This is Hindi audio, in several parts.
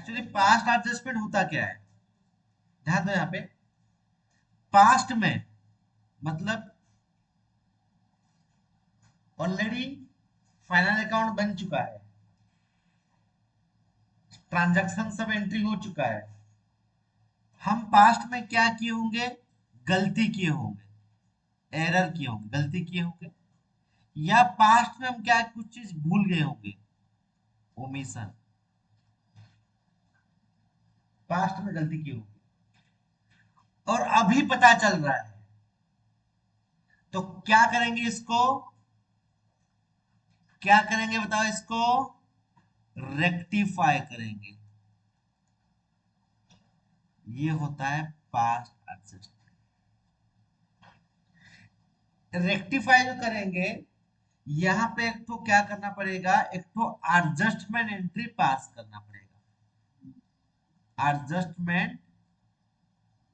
एक्चुअली पास्ट एडजस्टमेंट होता क्या है, ध्यान दो यहाँ पे। पास्ट में मतलब ऑलरेडी फाइनल अकाउंट बन चुका है, ट्रांजैक्शन सब एंट्री हो चुका है। हम पास्ट में क्या किए होंगे, गलती किए होंगे, एरर किए होंगे, गलती किए होंगे, या पास्ट में हम क्या कुछ चीज भूल गए होंगे, ओमिशन, पास्ट में गलती की होगी और अभी पता चल रहा है, तो क्या करेंगे इसको, क्या करेंगे बताओ, इसको रेक्टिफाई करेंगे। ये होता है पास्ट एडजस्टमेंट। रेक्टिफाई जो करेंगे, यहां पे एक तो क्या करना पड़ेगा, एक तो एडजस्टमेंट एंट्री पास करना पड़ेगा, एडजस्टमेंट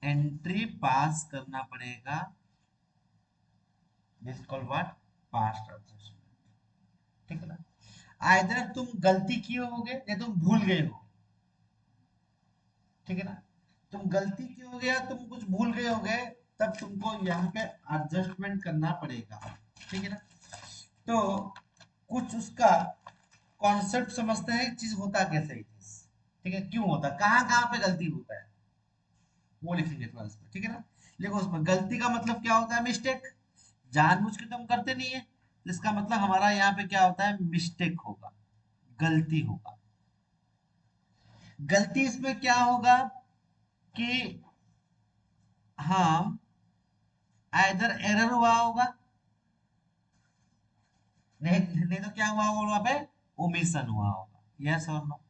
एंट्री पास करना पड़ेगा, this called what, past adjustment. ठीक है ना, आइदर तुम गलती किए होगे या तुम भूल गए हो, ठीक है ना, तुम गलती किए होगे या तुम कुछ भूल गए होगे, तब तुमको यहाँ पे एडजस्टमेंट करना पड़ेगा। ठीक है ना, तो कुछ उसका कॉन्सेप्ट समझते हैं, चीज होता कैसे है चीज, ठीक है, क्यों होता, कहाँ कहाँ पे गलती होता है, वो लिखेंगे थोड़ा इसमें। ठीक है ना, देखो उसमें गलती का मतलब क्या होता है, मिस्टेक, जानबूझ के तो हम करते नहीं है, तो इसका मतलब हमारा यहाँ पे क्या होता है, मिस्टेक होगा, गलती होगा। गलती इसमें क्या होगा कि हम आइदर एरर हुआ होगा, नहीं नहीं तो क्या हुआ होगा वहां पे, ओमिशन हुआ होगा, यस और नो,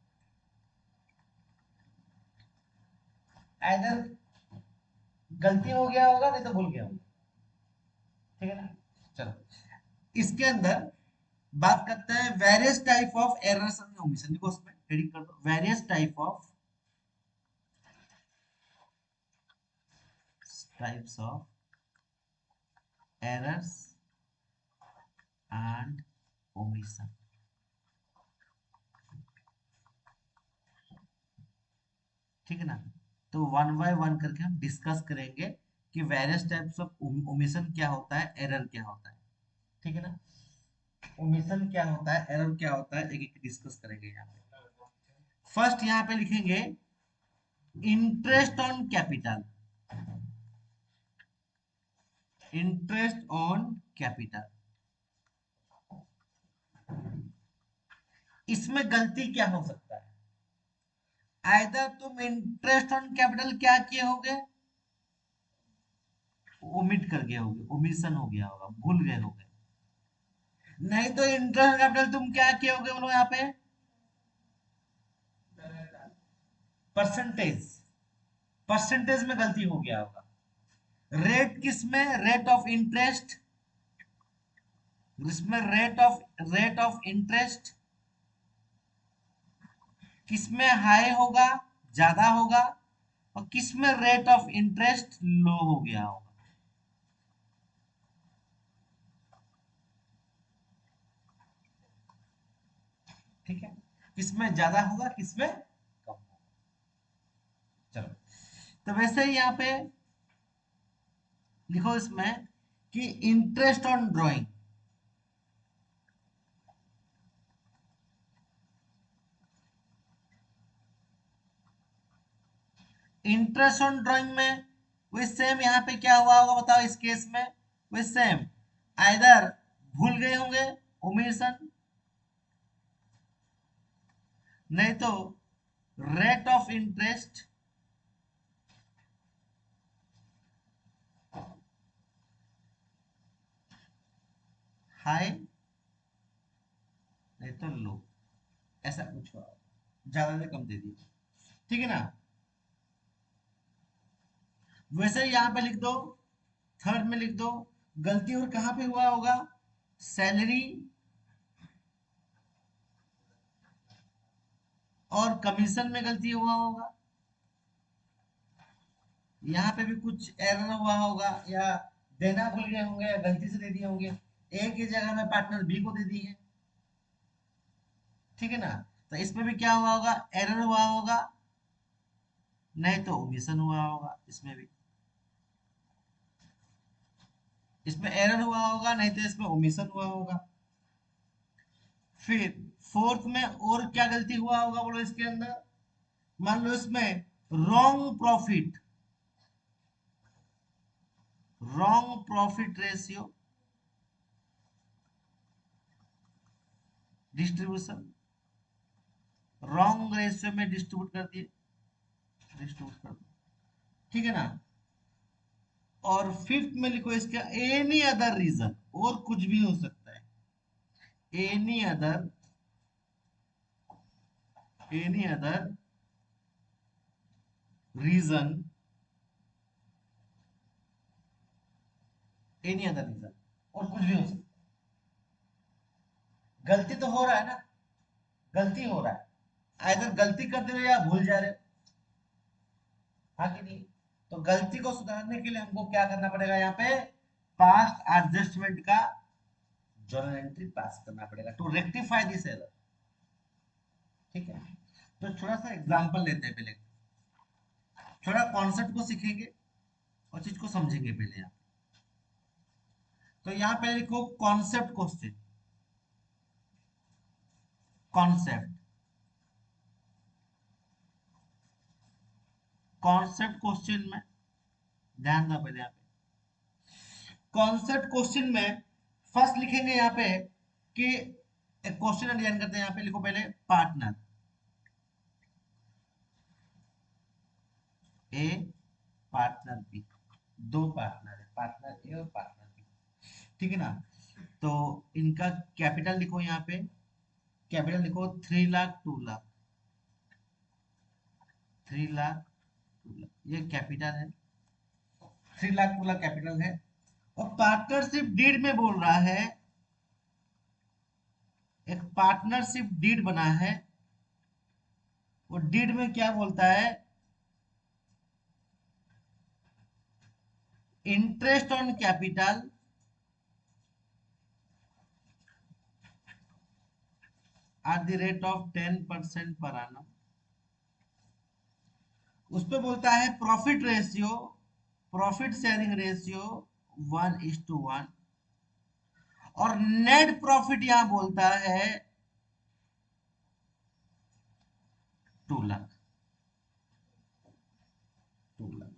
आइदर गलती हो गया होगा नहीं तो भूल गया होगा। ठीक है ना, चलो इसके अंदर बात करते हैं various type of errors and omission. देखो उसमें हेडिंग कर दो, various types of errors and omission. ठीक है ना, तो वन बाय वन करके हम डिस्कस करेंगे कि वेरियस टाइप्स ऑफ ओमिशन क्या होता है, एरर क्या होता है। ठीक है ना, ओमिशन क्या होता है, एरर क्या होता है, एक एक डिस्कस करेंगे यहाँ पे। फर्स्ट यहाँ पे लिखेंगे interest on capital, interest on capital, इसमें गलती क्या हो सकता है, आइदर तुम इंटरेस्ट ऑन कैपिटल क्या किए होगे, ओमिट कर गए होगे, ओमिशन हो गया होगा, भूल गए होगे, नहीं तो इंटरेस्ट कैपिटल तुम क्या किए होगे, बोलो यहाँ पे परसेंटेज, परसेंटेज में गलती हो गया होगा। रेट किस में, रेट ऑफ इंटरेस्ट, इसमें रेट ऑफ इंटरेस्ट किसमें हाई होगा, ज्यादा होगा, और किसमें रेट ऑफ इंटरेस्ट लो हो गया होगा। ठीक है, किसमें ज्यादा होगा, किसमें कम होगा। चलो, तो वैसे ही यहाँ पे लिखो इसमें कि interest on drawing, interest on drawing में वही सेम यहाँ पे क्या हुआ होगा बताओ, इस केस में वही सेम, आइदर भूल गए होंगे, ओमिशन, नहीं तो रेट ऑफ इंटरेस्ट हाई, नहीं तो लो, ऐसा कुछ हुआ, ज्यादा से कम दे दिया। ठीक है ना, वैसे ही यहाँ पे लिख दो, थर्ड में लिख दो, गलती और कहाँ पे हुआ होगा, सैलरी और कमीशन में गलती हुआ होगा, यहाँ पे भी कुछ एरर हुआ होगा, या देना भूल गए होंगे, या गलती से दे दिए होंगे, ए की जगह में पार्टनर बी को दे दी है। ठीक है ना, तो इसमें भी क्या हुआ होगा, एरर हुआ होगा, नहीं तो ओमिशन हुआ होगा। इसमें एरर हुआ होगा, नहीं तो इसमें ओमिशन हुआ होगा। फिर फोर्थ में और क्या गलती हुआ होगा बोलो इसके अंदर, मान लो इसमें wrong profit ratio distribution, wrong ratio में डिस्ट्रीब्यूट कर दिए, ठीक है ना। और फिफ्थ में लिखो इसका एनी अदर रीजन, और कुछ भी हो सकता है, एनी अदर रीजन, और कुछ भी हो सकता है। गलती तो हो रहा है ना, गलती हो रहा है, आइदर गलती करते रहे या भूल जा रहे हो, हाँ कि नहीं। तो गलती को सुधारने के लिए हमको क्या करना पड़ेगा, यहाँ पे पास्ट एडजस्टमेंट का जर्नल एंट्री पास करना पड़ेगा टू रेक्टिफाई दिस एरर, ठीक है। तो थोड़ा सा एग्जांपल लेते हैं पहले, थोड़ा कॉन्सेप्ट को सीखेंगे और चीज को समझेंगे पहले यहाँ। तो यहाँ पे लिखो concept question, concept concept question में ध्यान दो पहले। यहाँ पे कॉन्सेप्ट क्वेश्चन में फर्स्ट लिखेंगे यहाँ पे कि एक क्वेश्चन डिजाइन करते हैं। यहाँ पे लिखो पहले पार्टनर ए, पार्टनर बी, दो पार्टनर है, पार्टनर ए और पार्टनर बी, ठीक है ना। तो इनका कैपिटल लिखो, यहाँ पे कैपिटल लिखो 3 लाख 2 लाख, 3 लाख 2 लाख, ये कैपिटल है, 3 लाख 2 लाख कैपिटल है। और पार्टनरशिप डीड में बोल रहा है, एक पार्टनरशिप डीड बना है, वो डीड में क्या बोलता है, interest on capital eight the rate of 10% पर annum। उस पे बोलता है प्रॉफिट शेयरिंग रेशियो 1:1, और नेट प्रॉफिट यहां बोलता है 2 लाख, 2 लाख,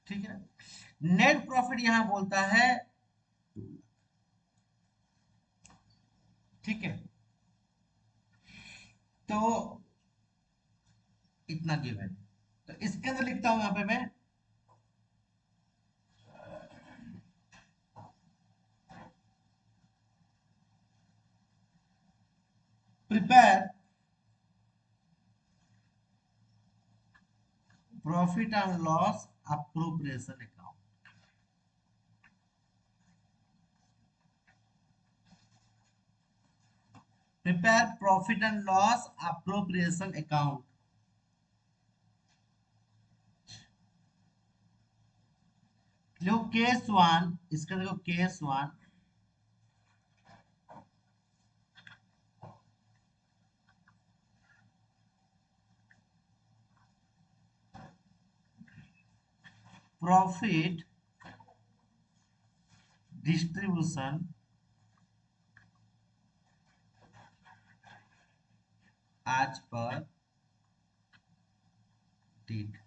ठीक है। नेट प्रॉफिट यहां बोलता है 2 लाख, ठीक है। तो इतना गिवन, तो इसके अंदर लिखता हूं यहां पे मैं, prepare profit and loss appropriation account, prepare profit and loss appropriation account. देखो केस वन, इसका देखो केस वन, प्रॉफिट डिस्ट्रीब्यूशन आज पर डेट,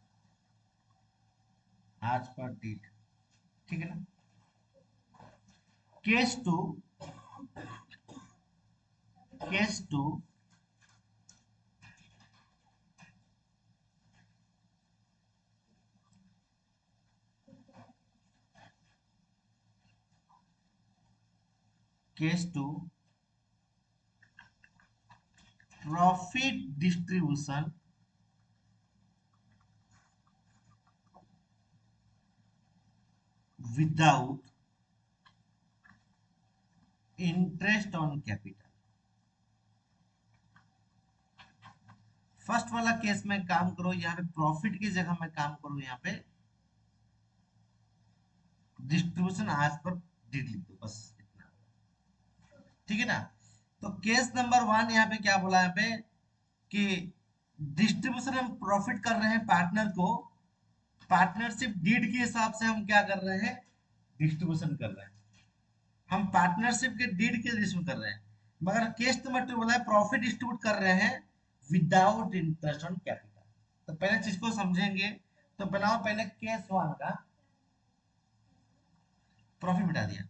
आज पर डेट, ठीक है ना। Case two, case two, case two, profit distribution without interest on capital. First वाला केस में काम करो, यहाँ पे प्रॉफिट की जगह मैं काम करूं, यहाँ पे डिस्ट्रीब्यूशन आज पर डेट लिख दो, बस इतना, ठीक है ना। तो केस नंबर 1 यहाँ पे क्या बोला, यहाँ पे कि डिस्ट्रीब्यूशन हम प्रॉफिट कर रहे हैं पार्टनर को, पार्टनरशिप डीड के हिसाब से हम क्या कर रहे हैं, डिस्ट्रीब्यूशन कर रहे हैं, हम पार्टनरशिप के डीड के रिलेशन कर रहे हैं। मगर केस नंबर 2 बोला है प्रॉफिट डिस्ट्रीब्यूट कर रहे हैं विदाउट इंटरेस्ट ऑन कैपिटल। तो पहले चीज को समझेंगे, तो बनाओ पहले केस 1 का, प्रॉफिट मिटा दिया,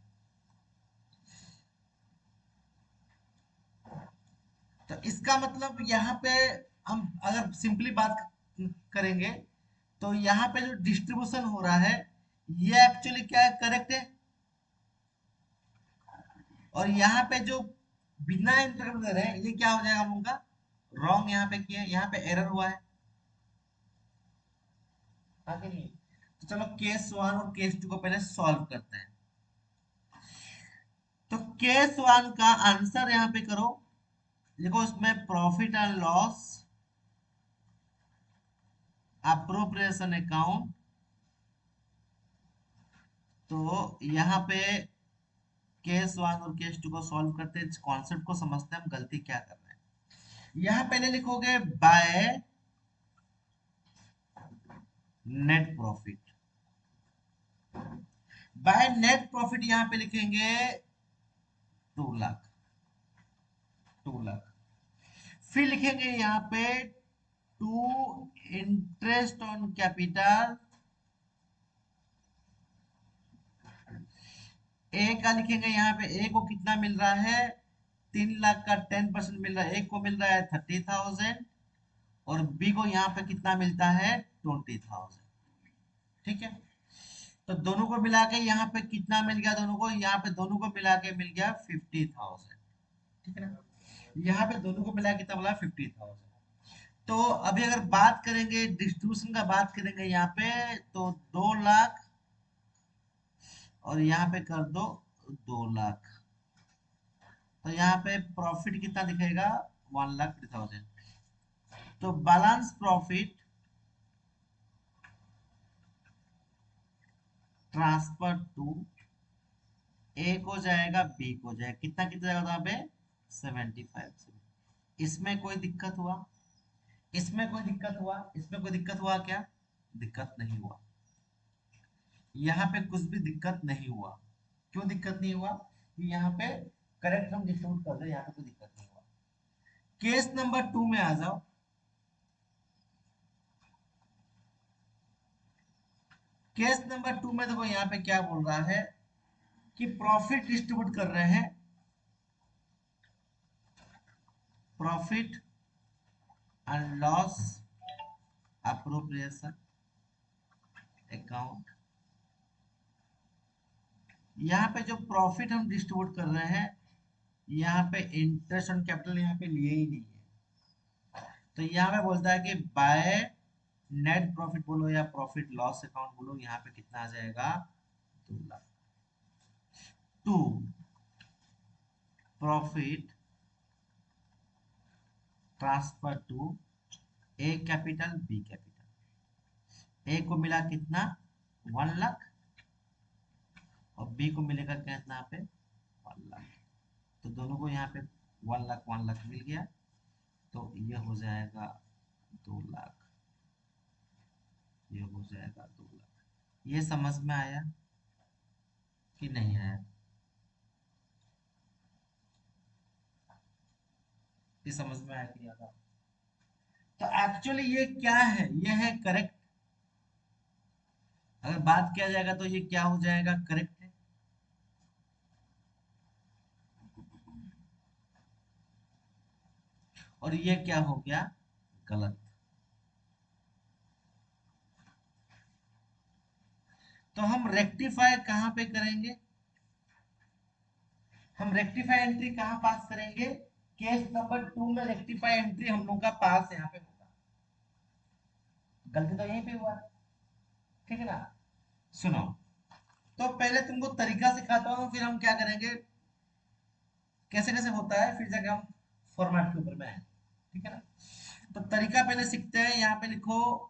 तो इसका मतलब यहाँ पे हम अगर सिंपली बात करेंगे तो यहाँ पे जो डिस्ट्रीब्यूशन हो रहा है ये एक्चुअली क्या है, करेक्ट है, और यहाँ पे जो बिना इंटरवल दे रहे हैं ये क्या हो जाएगा हम लोग का, रॉन्ग यहाँ पे किया है, यहाँ पे एरर हुआ है आगे नहीं। तो चलो केस 1 और केस 2 को पहले सॉल्व करते हैं। तो केस 1 का आंसर यहाँ पे करो, देखो इसमें profit and loss, appropriation account, तो यहाँ पे केस 1 और केस 2 को सॉल्व करते हैं, कॉन्सेप्ट को समझते हैं हम गलती क्या कर रहे हैं। यहाँ पहले लिखोगे by net profit, by net profit यहाँ पे लिखेंगे 2 लाख, 2 लाख, फिर लिखेंगे यहाँ पे टू इंटरेस्ट ऑन कैपिटल, ए का लिखेंगे यहाँ पे, ए को कितना मिल रहा है, 3 लाख का 10% मिल रहा है, ए को मिल रहा है 30,000, और बी को यहाँ पे कितना मिलता है 20,000, ठीक है। तो दोनों को मिला के यहाँ पे कितना मिल गया, दोनों को यहाँ पे दोनों को मिला के मिल गया 50,000, ठीक है ना। यहाँ पे दोनों को मिला के कितना मिला 50,000। तो अभी अगर बात करेंगे डिस्ट्रीब्यूशन का, बात करेंगे यहाँ पे, तो 2 लाख और यहाँ पे कर दो 2 लाख, तो यहाँ पे प्रॉफिट कितना दिखेगा 1,50,000। तो बैलेंस प्रॉफिट ट्रांसफर टू, ए को जाएगा बी को जाएगा, कितना कितना जाएगा यहाँ पे 75। इसमें कोई दिक्कत हुआ, इसमें कोई दिक्कत हुआ, इसमें कोई दिक्कत हुआ क्या, दिक्कत नहीं हुआ, यहाँ पे कुछ भी दिक्कत नहीं हुआ। क्यों दिक्कत नहीं हुआ, कि यहाँ पे करेक्ट हम डिस्ट्रीब्यूट कर रहे हैं, यहाँ पे कोई दिक्कत नहीं हुआ। केस नंबर 2 में आ जाओ, केस नंबर 2 में देखो यहाँ पे क्या बोल रहा है कि प्रॉफिट डिस्ट्रीब्यूट कर रहे हैं, profit and loss appropriation account. यहाँ पे जो प्रॉफिट हम डिस्ट्रीब्यूट कर रहे हैं, यहाँ पे इंटरेस्ट ऑन कैपिटल यहाँ पे लिए ही नहीं है, तो यहाँ पे बोलता है कि बाय नेट प्रॉफिट बोलो या प्रॉफिट लॉस अकाउंट बोलो, यहाँ पे कितना आ जाएगा 2 lakh. To profit transfer to A capital B capital, A को मिला कितना 1 लाख, और बी को मिलेगा कितना यहाँ पे 1 लाख, तो दोनों को यहाँ पे 1 लाख 1 लाख मिल गया, तो ये हो जाएगा 2 लाख, ये हो जाएगा 2 लाख। ये समझ में आया कि नहीं आया, ये समझ में आया कि ज्यादा। तो एक्चुअली ये क्या है, ये है करेक्ट, अगर बात किया जाएगा तो ये क्या हो जाएगा, करेक्ट है। और ये क्या हो गया, गलत। तो हम रेक्टिफाई कहाँ पे करेंगे, हम रेक्टिफाई एंट्री कहाँ पास करेंगे, केस नंबर 2 में रेक्टिफाई एंट्री हम लोग का पास यहाँ पे होगा, गलती तो यहीं पे हुआ, ठीक है ना। सुनो, तो पहले तुमको तरीका सिखाता हूँ, फिर हम क्या करेंगे, कैसे कैसे होता है, फिर जाके हम फॉर्मेट के ऊपर में आए, ठीक है ना। तो तरीका पहले सीखते हैं, यहाँ पे लिखो,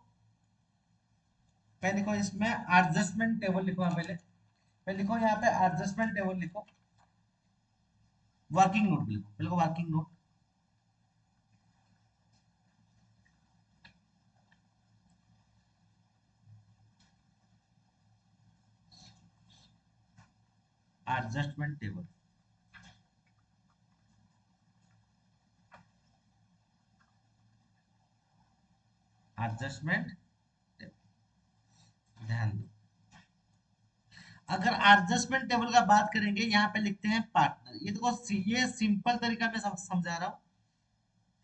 पहले लिखो इसमें एडजस्टमेंट टेबल लिखो, पहले पहले लिखो यहाँ पे एडजस्टमेंट टेबल लिखो, वर्किंग नोट भी लिखो, बिल्कुल working note. Adjustment table, adjustment, ध्यान दो। अगर एडजस्टमेंट टेबल का बात करेंगे, यहाँ पे लिखते हैं पार्टनर। ये देखो, ये सिंपल तरीका में समझा रहा हूँ,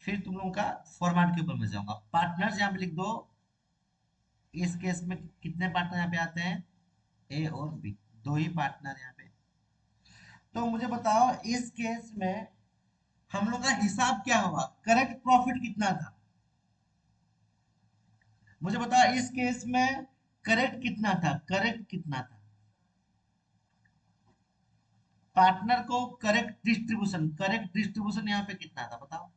फिर तुम लोगों का फॉर्मेट के ऊपर में जाऊंगा। पार्टनर्स यहाँ पे लिख दो। इस केस में कितने पार्टनर यहाँ पे आते हैं? ए और बी, दो ही पार्टनर यहाँ पे। तो मुझे बताओ इस केस में हम लोग का हिसाब क्या होगा, करेक्ट प्रॉफिट कितना था? मुझे बताओ इस केस में करेक्ट कितना था, करेक्ट कितना था? पार्टनर को करेक्ट डिस्ट्रीब्यूशन यहाँ पे कितना था बताओ?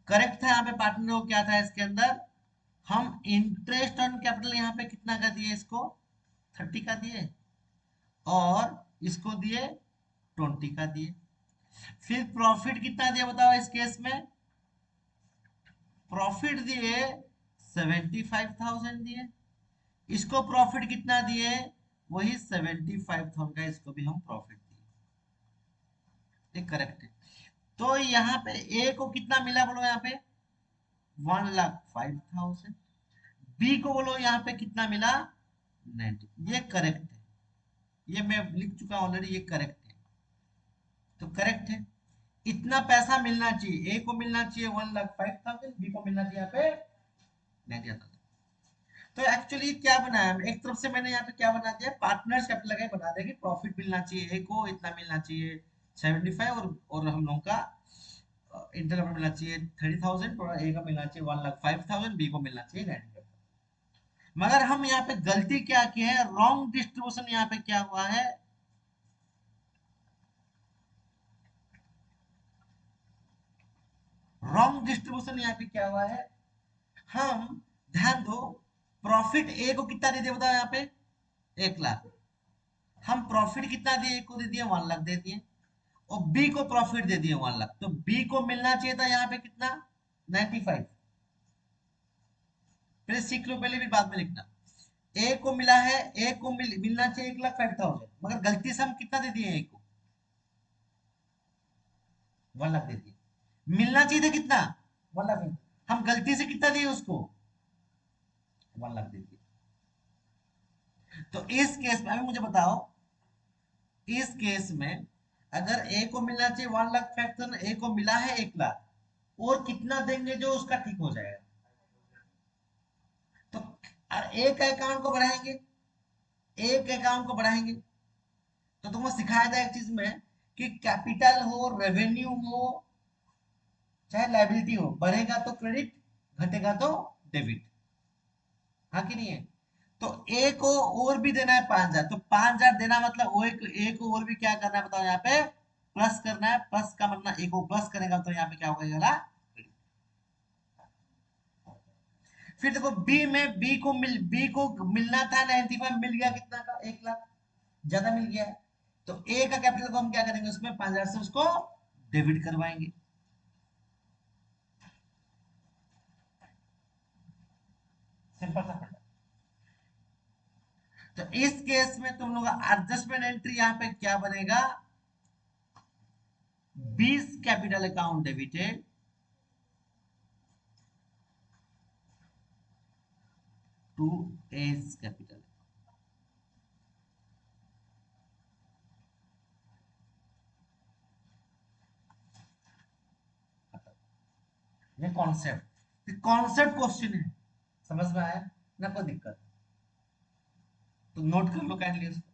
करेक्ट था यहाँ पे पार्टनर को, क्या था इसके अंदर? हम इंटरेस्ट ऑन कैपिटल यहाँ पे कितना का दिए इसको? 30 का दिए, और इसको दिए 20 का दिए। फिर प्रॉफिट कितना दिया बताओ इस केस में? प्रॉफिट दिए 75,000 दिए। इसको प्रॉफिट कितना दिए? वही 75,000 का, इसको भी हम प्रॉफिट दिए। ये करेक्ट है। तो यहाँ पे ए को कितना मिला बोलो यहाँ पे? 1,05,000। बी को बोलो यहाँ पे कितना मिला? 90। ये करेक्ट है, ये मैं लिख चुका हूं ऑलरेडी, ये करेक्ट है। तो करेक्ट है, इतना पैसा मिलना चाहिए। ए को मिलना चाहिए 1,05,000, बी को मिलना चाहिए यहाँ पे 90,000। तो एक्चुअली क्या बनाया, एक तरफ से मैंने यहाँ पे क्या बना दिया, पार्टनर्स कैपिटल लगा बना दिया कि प्रॉफिट मिलना चाहिए ए को, इतना मिलना चाहिए 75, और हम लोगों का इंटर मिलना चाहिए 30,000, और ए का मिलना चाहिए 1,05,000, बी को मिलना चाहिए 90। मगर हम यहाँ पे गलती क्या किए हैं, रॉन्ग डिस्ट्रीब्यूशन यहाँ पे क्या हुआ है, रॉन्ग डिस्ट्रीब्यूशन यहाँ पे क्या हुआ है। हम, ध्यान दो, प्रॉफिट ए को कितना दे दिया बताओ यहाँ पे? 1,00,000। हम प्रॉफिट कितना दिए, ए को दे दिए 1,00,000 दे दिए, और बी को प्रॉफिट दे दिए 1,00,000। तो बी को मिलना चाहिए था यहाँ पे कितना? 95। फिर सीख लो पहले, फिर बाद में लिखना। ए को मिला है, ए को मिलना चाहिए 1,05,000, मगर गलती से हम कितना दे दिए ए को? 1,00,000 दे दिए। मिलना चाहिए था कितना? 1,00,000। हम गलती से कितना दिए उसको? 1,00,000 दे दिए। तो इस केस में अभी मुझे बताओ, इस केस में अगर ए को मिलना चाहिए 1,05,000, ए को मिला है 1,00,000, और कितना देंगे जो उसका ठीक हो जाएगा? तो एक अकाउंट को बढ़ाएंगे, एक अकाउंट को बढ़ाएंगे। तो तुमको सिखाया था एक चीज में कि कैपिटल हो, रेवेन्यू हो, चाहे लायबिलिटी हो, बढ़ेगा तो क्रेडिट, घटेगा तो डेबिट। हाँ कि नहीं है? तो ए को और भी देना है 5,000, तो 5,000 देना मतलब ओ ए को और भी क्या करना है बताओ यहाँ पे? प्लस करना है। प्लस का मतलब ए को प्लस करेगा तो यहाँ पे क्या होगा? फिर देखो बी में, बी को मिलना था 95, मिल गया कितना का? 1,00,000, ज्यादा मिल गया है। तो ए का कैपिटल को हम क्या करेंगे, उसमें 5,000 से उसको डेबिट करवाएंगे। सिंपल सा फंडा। तो इस केस में तुम लोग एडजस्टमेंट एंट्री यहाँ पे क्या बनेगा? 20 capital account debited to as capital. ये कॉन्सेप्ट क्वेश्चन है, समझ में आया ना? कोई दिक्कत? तो नोट कर लो काइंडली उसको।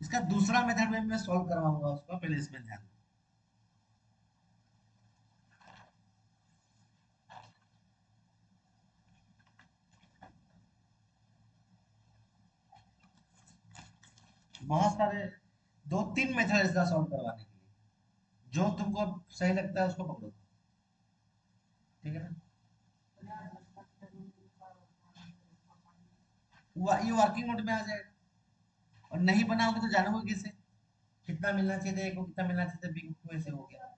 इसका दूसरा मेथड में मैं सॉल्व करवाऊंगा उसको, पहले इसमें ध्यान दो। बहुत सारे, 2-3 मेथड इसका सॉल्व करवाने के लिए, जो तुमको सही लगता है उसको पकड़ो। ठीक है ना? ये वर्किंग नोट में आ जाएगा। और नहीं बनाओगे तो जानोगे किसे, कितना मिलना चाहिए था ए को, कितना मिलना चाहिए था बी को, ऐसे हो गया।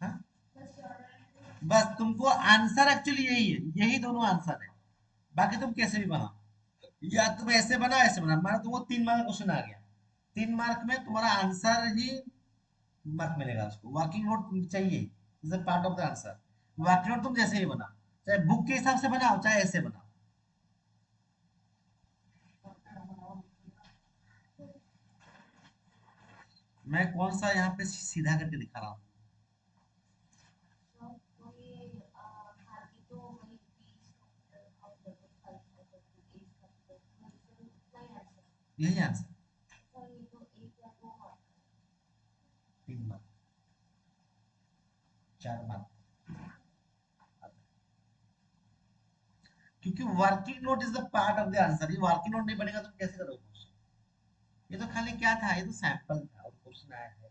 हाँ, बस तुमको आंसर एक्चुअली यही है, यही दोनों आंसर है। बाकी तुम कैसे भी बनाओ, या तुम ऐसे बनाओ ऐसे बनाओ, मानो तुमको 3 मार्क क्वेश्चन आ गया, 3 मार्क में तुम्हारा आंसर ही मार्क मिलेगा, उसको वर्किंग नोट चाहिए, is a part of the answer. Working note तुम जैसे ही बनाओ, चाहे बुक के हिसाब से बनाओ चाहे ऐसे बनाओ। मैं कौन सा यहाँ पे सीधा करके दिखा रहा हूँ। यही आंसर, 3 मार्क, 4 मार्क, क्योंकि working note is the part of the answer. ये वर्किंग नोट नहीं बनेगा तो कैसे करोगे क्वेश्चन। ये तो खाली क्या था, ये तो सैंपल था और क्वेश्चन आया है,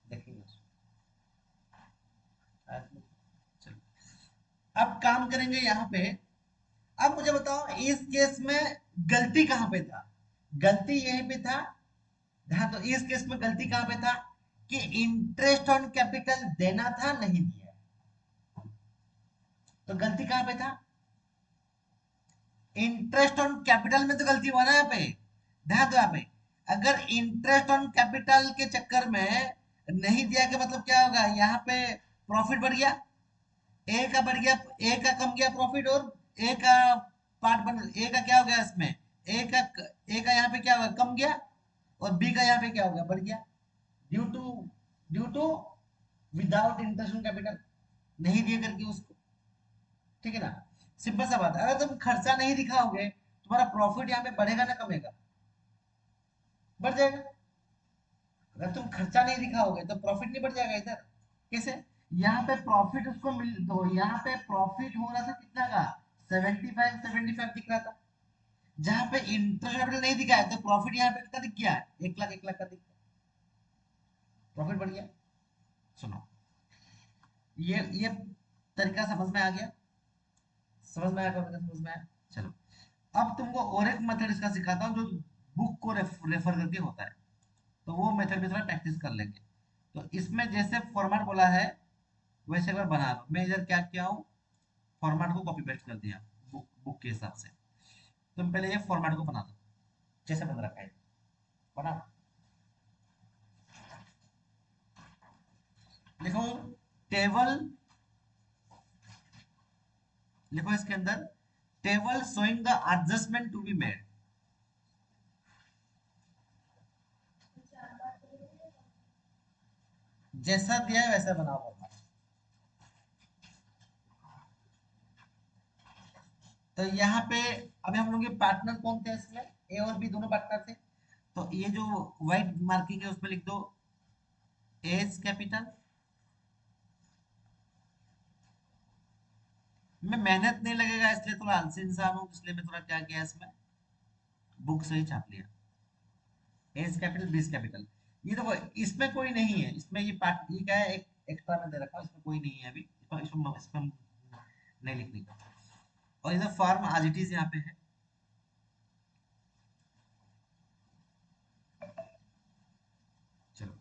देखेंगे उसको। चलो, अब काम करेंगे यहाँ पे। अब मुझे बताओ इस केस में गलती कहाँ पे था, गलती यहीं पे था। हाँ, तो इस केस में गलती कहाँ पे था कि इंटरेस्ट ऑन कैपिटल देना था, नहीं दिया। तो गलती कहाँ पे था, इंटरेस्ट ऑन कैपिटल में तो गलती हुआ ना यहाँ पे। ध्यान दो यहाँ पे, अगर इंटरेस्ट ऑन कैपिटल के चक्कर में नहीं दिया के मतलब क्या होगा, यहाँ पे प्रॉफिट बढ़ गया, ए का बढ़ गया, ए का कम गया प्रॉफिट, और ए का पार्ट बन, ए का क्या हो गया इसमें, ए का यहाँ पे क्या होगा, कम गया, और बी का यहाँ पे क्या हो गया, बढ़ गया। Due to, due to without interest on capital, नहीं दिए करके उसको। ठीक है ना, सिंपल सा बात है। अगर तुम खर्चा नहीं दिखाओगे तुम्हारा प्रॉफिट यहाँ पे बढ़ेगा ना कमेगा, बढ़ जाएगा। अगर तुम खर्चा नहीं दिखाओगे तो प्रॉफिट नहीं बढ़ जाएगा इधर, कैसे। यहाँ पे प्रॉफिट उसको मिल, तो यहाँ पे प्रॉफिट हो रहा था कितना का, 75 दिख रहा था। जहां पे इंटरेस्ट कैपिटल नहीं दिखा है तो प्रॉफिट यहाँ पे कितना दिख गया, 1 लाख, 1 लाख का दिख गया, प्रॉफिट बढ़ गया। सुनो, ये तरीका समझ में आ गया, समझ में आया, समझ में आया। चलो, अब तुमको और एक मेथड इसका सिखाता हूँ जो बुक को रेफर करके होता है, तो वो मेथड भी थोड़ा प्रैक्टिस कर लेंगे। तो इसमें जैसे फॉर्मेट बोला है वैसे एक बार बना लो। मैं इधर क्या किया हूँ, फॉर्मेट को कॉपी पेस्ट कर दिया बुक के हिसाब से। तुम पहले ये फॉर्मेट को बना दो जैसे बन रखा है, बना। लिखो टेबल, लिखो इसके अंदर table showing the adjustment to be made. जैसा दिया है वैसा बनाओ फॉर्मेट। तो यहाँ पे अभी हम लोग के पार्टनर कौन थे इसमें, ए और बी दोनों पार्टनर थे। तो ये जो व्हाइट मार्किंग है उसमें लिख दो एज कैपिटल। मैं मेहनत नहीं लगेगा इसलिए थोड़ा आलसी इंसान हूँ, इसलिए मैं थोड़ा क्या किया इसमें बुक से ही छाप लिया, एज कैपिटल बीस कैपिटल। ये देखो इसमें कोई नहीं है, इसमें ये पार्ट ये क्या है, एक एक्स्ट्रा में दे रखा है, इसमें कोई नहीं है अभी, इसमें नहीं लिखने का। और इधर फॉर्म आज इट इज यहाँ पे है। चलो,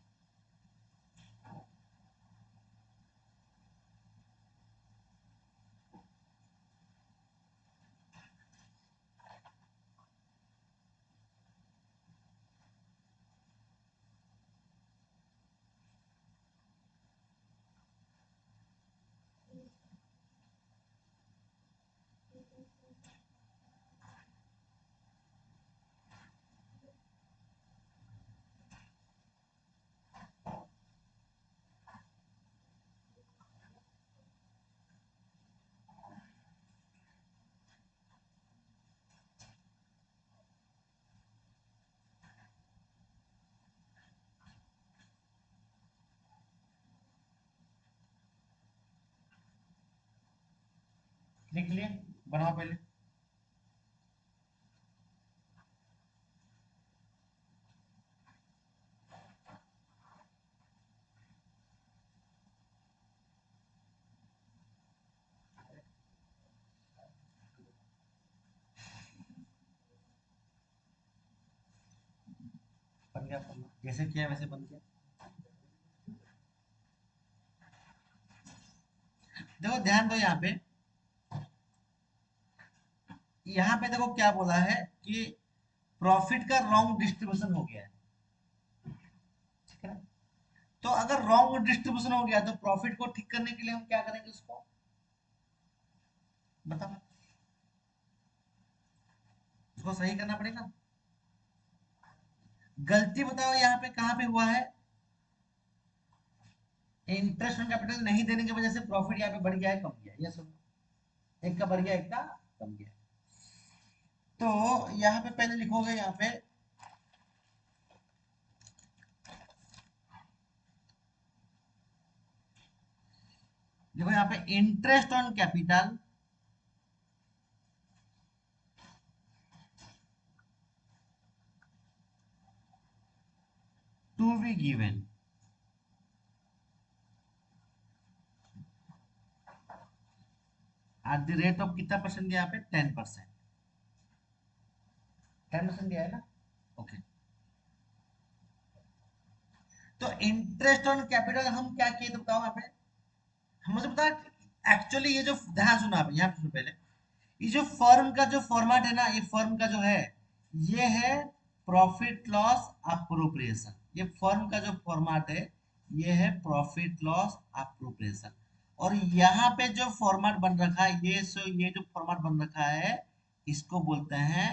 लिख लिए, बनाओ पहले। गया फॉर्मूला, जैसे किया वैसे बन गया। देखो ध्यान दो यहाँ पे देखो क्या बोला है कि प्रॉफिट का रॉन्ग डिस्ट्रीब्यूशन हो गया है, ठीक है ना। तो अगर रॉन्ग डिस्ट्रीब्यूशन हो गया तो प्रॉफिट को ठीक करने के लिए हम क्या करेंगे उसको बताओ, उसको सही करना पड़ेगा। गलती बताओ यहाँ पे कहाँ पे हुआ है, इंटरेस्ट ऑन कैपिटल नहीं देने की वजह से प्रॉफिट यहाँ पे बढ़ गया है कम गया, ये सुनो, एक का बढ़ गया एक का कम गया। तो यहाँ पे पहले लिखोगे यहाँ पे देखो यहाँ पे interest on capital to be given at the rate of कितना परसेंट दिया यहाँ पे 10%, 10% दिया है ना, ओके। तो इंटरेस्ट ऑन कैपिटल हम क्या किए तो बताओ यहाँ पे, हम मुझे पता एक्चुअली ये जो ध्यान सुना आप यहाँ पे सुनो पहले, ये जो फर्म का जो फॉर्मेट है ना, ये फर्म का जो है ये है प्रॉफिट लॉस अप्रोप्रिएशन, ये फर्म का जो फॉर्मेट है ये है प्रॉफिट लॉस अप्रोप्रिएशन। और यहाँ पे जो फॉर्मेट बन रखा है ये जो फॉर्मेट बन रखा है इसको बोलते हैं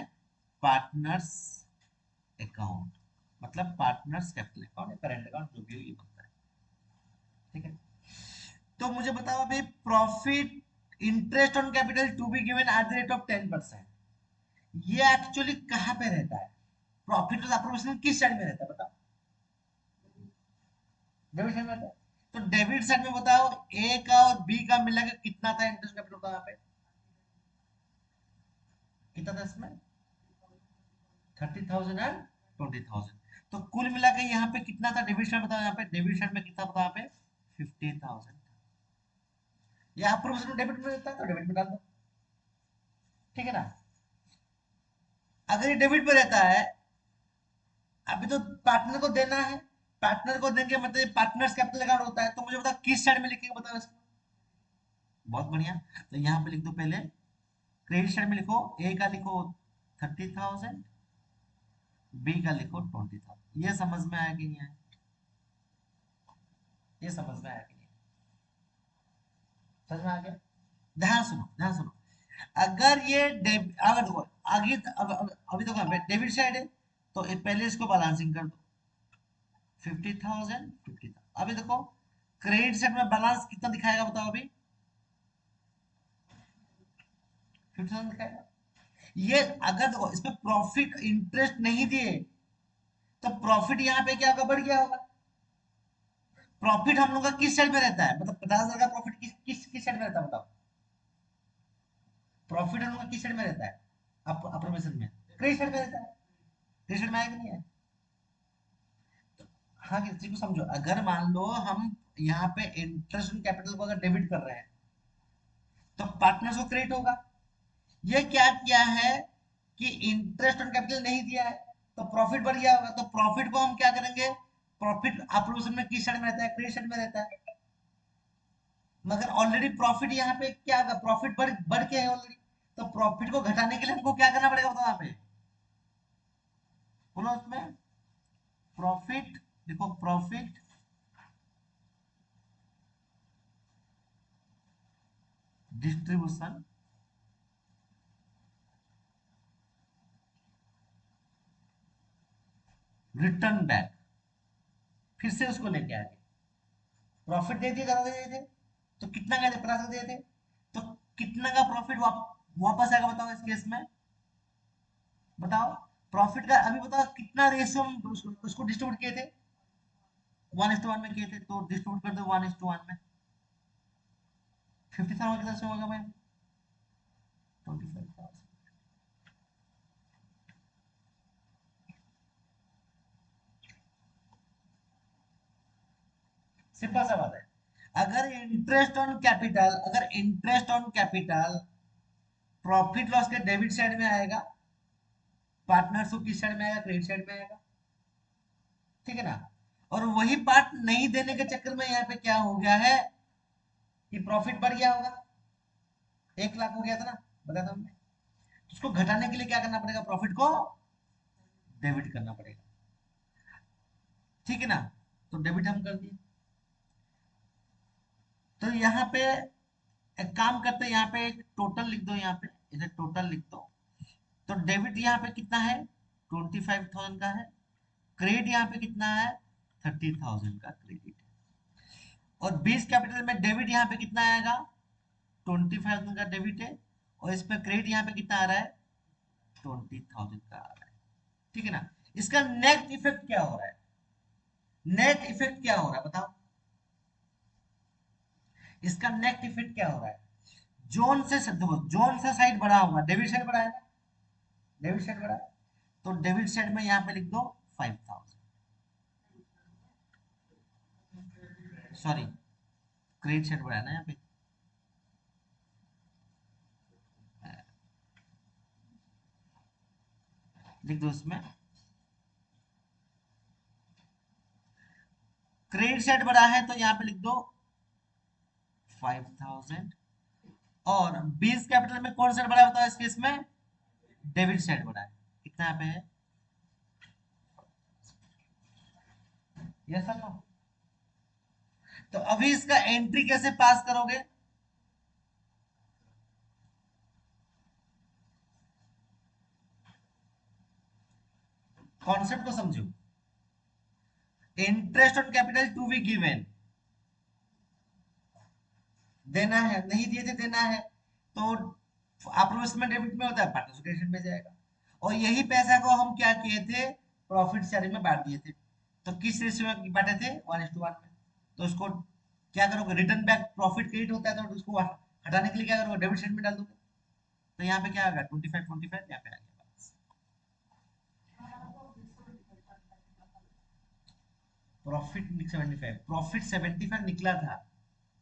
पार्टनर्स अकाउंट, मतलब पार्टनर्स कैपिटल अकाउंट या करेंट अकाउंट जो भी हो ये बनता है, ठीक है। तो मुझे बताओ अभी profit interest on capital to be given at the rate of 10%, ये एक्चुअली कहाँ पे रहता है, प्रॉफिट लॉस अप्रोप्रिएशन किस साइड में रहता है बताओ, डेबिट साइड में रहता है। तो डेबिट साइड में बताओ ए का और बी का मिला के कितना था इंटरेस्ट कैपिटल का, यहाँ पे कितना था इसमें 30,000 एंड 20,000, तो कुल मिला के यहाँ पे कितना था डेबिट साइड बताओ, यहाँ पे डेबिट साइड में कितना था यहाँ पे 15,000, या अप्रोप्रिएशन डेबिट में रहता है तो डेबिट में डाल दो, ठीक है ना। अगर ये डेबिट पे रहता है अभी तो पार्टनर को देना है, पार्टनर को देंगे मतलब पार्टनर्स कैपिटल अकाउंट होता है, तो मुझे बताओ किस साइड में लिखेंगे बताओ इसको, बहुत बढ़िया। तो यहाँ पे लिख दो पहले क्रेडिट साइड में लिखो ए का लिखो 30,000, बी का लिखो 20,000, ये समझ में आया कि नहीं आया, ये समझ में आया कि नहीं, समझ में आ गया। ध्यान सुनो ध्यान सुनो, अगर ये अगर देखो आगे अभी देखो डेबिट साइड है तो पहले इसको बैलेंसिंग कर दो 50,000 50,000, अभी देखो क्रेडिट साइड में बैलेंस कितना दिखाएगा बताओ अभी 50,000 दिखाएगा। ये अगर देखो इसमें प्रॉफिट इंटरेस्ट नहीं दिए तो प्रॉफिट यहाँ पे क्या होगा बढ़ गया होगा, प्रॉफिट हम लोग का किस साइड में रहता है, मतलब 50,000 का प्रॉफिट किस किस किस साइड में रहता है बताओ, प्रॉफिट हम लोग का किस साइड में रहता है अप्रोप्रिएशन में क्रेडिट साइड में रहता है, क्रेडिट साइड में आया कि नहीं है। हाँ किसी को समझो, अगर मान लो हम यहाँ पे इंटरेस्ट कैपिटल को अगर डेबिट कर रहे हैं तो पार्टनर्स को क्रेडिट होगा, ये क्या किया है कि इंटरेस्ट ऑन कैपिटल नहीं दिया है तो प्रॉफिट बढ़ गया होगा, तो प्रॉफिट को हम क्या करेंगे, प्रॉफिट अप्रोप्रिएशन में किस साइड में रहता है क्रेडिट साइड में रहता है, मगर ऑलरेडी प्रॉफिट यहाँ पे क्या होगा प्रॉफिट बढ़ बढ़ के है ऑलरेडी, तो प्रॉफिट को घटाने के लिए हमको क्या करना पड़ेगा बताओ यहाँ पे बोलो उसमें प्रॉफिट, देखो प्रॉफिट डिस्ट्रीब्यूशन रिटर्न बैक, फिर से उसको लेके आगे प्रॉफिट दे दिए ज्यादा दे दिए थे तो कितना का 50 दिए थे, तो कितना का प्रॉफिट वापस आएगा बताओ इस केस में बताओ, प्रॉफिट का अभी बताओ कितना रेशियो हम उसको डिस्ट्रीब्यूट किए थे 1:1 में किए थे, तो डिस्ट्रीब्यूट कर दो 1:1 में 50,000 कितना से होगा भाई 25,000, सिंपल सा बात है। अगर interest on capital profit loss के डेबिट साइड में आएगा, पार्टनर्स को किस साइड में आएगा क्रेडिट साइड में आएगा, ठीक है ना। और वही पार्ट नहीं देने के चक्कर में यहाँ पे क्या हो गया है कि प्रॉफिट बढ़ गया होगा, 1 लाख हो गया था ना, बताया था हमने। तो उसको घटाने के लिए क्या करना पड़ेगा, प्रॉफिट को डेबिट करना पड़ेगा, ठीक है ना। तो डेबिट हम कर दिए। तो यहाँ पे एक काम करते हैं, यहाँ पे एक टोटल लिख दो, यहाँ पे इधर टोटल लिख दो। तो डेबिट यहाँ पे कितना है, 25,000 का है। क्रेडिट यहाँ पे कितना है, 30,000 का क्रेडिट है। और 20 कैपिटल में डेबिट यहाँ पे कितना आएगा, 25,000 का डेबिट है। और इस पे क्रेडिट यहाँ पे कितना आ रहा है, 20,000 का आ रहा है, ठीक है ना। इसका नेट इफेक्ट क्या हो रहा है, नेट इफेक्ट क्या हो रहा है बताओ, इसका नेट इफेक्ट क्या हो रहा है। देखो जोन सा साइड बड़ा होगा, डेबिट साइड बड़ा है ना, डेबिट साइड बड़ा है। तो डेबिट साइड में यहाँ पे लिख दो 5,000, सॉरी क्रेडिट साइड बड़ा है ना यहाँ पे, लिख दो इसमें क्रेडिट साइड बड़ा है, तो यहाँ पे लिख दो 5,000। और 20 कैपिटल में कौन सा बड़ा बताओ इस केस में, डेबिट साइड बड़ा है, कितना यहाँ पे है, यस सर नो। तो अभी इसका एंट्री कैसे पास करोगे, कॉन्सेप्ट को समझो। Interest on capital to be given, देना है, नहीं दिए थे देना है, तो अप्रोक्सीमेट डेबिट में होता है, पार्टिसिपेशन में जाएगा। और यही पैसा को हम क्या किए थे, प्रॉफिट शेयरिंग में बांट दिए थे। तो किस रेशियो में बांटे थे, 1:1 में। तो उसको क्या करोगे, रिटर्न बैक प्रॉफिट क्रेडिट होता है, तो उसको हटाने के लिए क्या करोगे, डेबिट साइड में डाल दोगे। तो यहाँ पे क्या आएगा, 25 यहाँ पे आ गया। प्रॉफिट 75, प्रॉफिट 75 निकला था,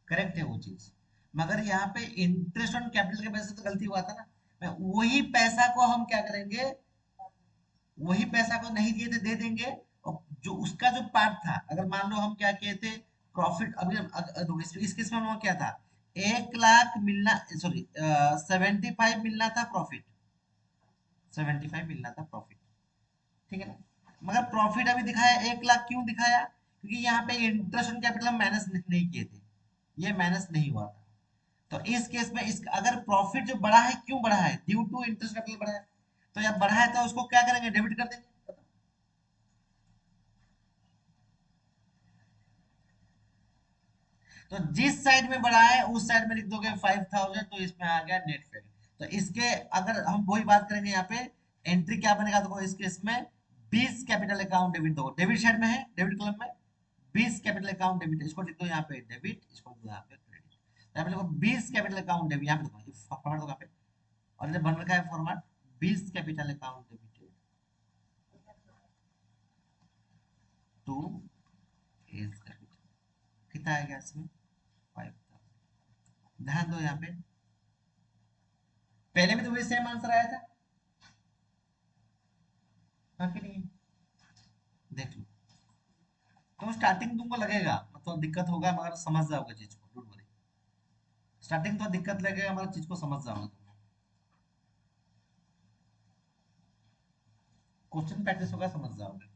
करेक्ट है वो चीज। मगर यहाँ पे इंटरेस्ट ऑन कैपिटल के वजह से तो गलती हुआ था ना। मैं वही पैसा को हम क्या करेंगे, वही पैसा को नहीं दिए थे दे देंगे। और जो उसका जो पार्ट था, अगर मान लो हम क्या किए थे, प्रॉफिट अभी देखो इस केस में हम क्या था, 1 लाख मिलना, सॉरी 75 मिलना था प्रॉफिट, 75 मिलना था प्रॉफिट, ठीक है ना। मगर प्रॉफिट अभी दिखाया 1 लाख, क्यों दिखाया, क्योंकि यहाँ पे इंटरेस्ट ऑन कैपिटल माइनस नहीं किए थे, ये माइनस नहीं हुआ था। तो इस केस में इस अगर प्रॉफिट जो बढ़ा है, क्यों बढ़ा है, ड्यू टू इंटरेस्ट कैपिटल बढ़ा है। तो जब बढ़ा है तो उसको क्या करेंगे, डेबिट कर देंगे। तो जिस साइड में बढ़ा है उस साइड में लिख दोगे 5,000, तो इसमें आ गया नेट फेयर। तो इसके अगर हम वही बात करेंगे यहाँ पे, एंट्री क्या बनेगा, देखो इस केस में 20 कैपिटल अकाउंट डेबिट, दो डेबिट साइड में है, डेबिट कॉलम में 20 कैपिटल अकाउंट डेबिट, इसको लिख दो यहाँ पे डेबिट, इसको लिख दो यहाँ पे क्रेडिट। यहाँ पे देखो 20 कैपिटल अकाउंट डेबिट, यहाँ पे देखो फॉर्मेट दो यहाँ पे, और इधर बन रखा है format 20 capital account debit to as capital, कितना आ गया इसमें 5,000। ध्यान दो यहाँ पे, पहले भी तो वही सेम आंसर आया था, हाँ कि नहीं, देख लो। तो स्टार्टिंग तुमको लगेगा मतलब दिक्कत होगा, मगर समझ जाओगे चीज को, डोंट वरी। स्टार्टिंग तो दिक्कत लगेगा मगर चीज को समझ जाओगे तुम, क्वेश्चन प्रैक्टिस होगा, समझ जाओगे।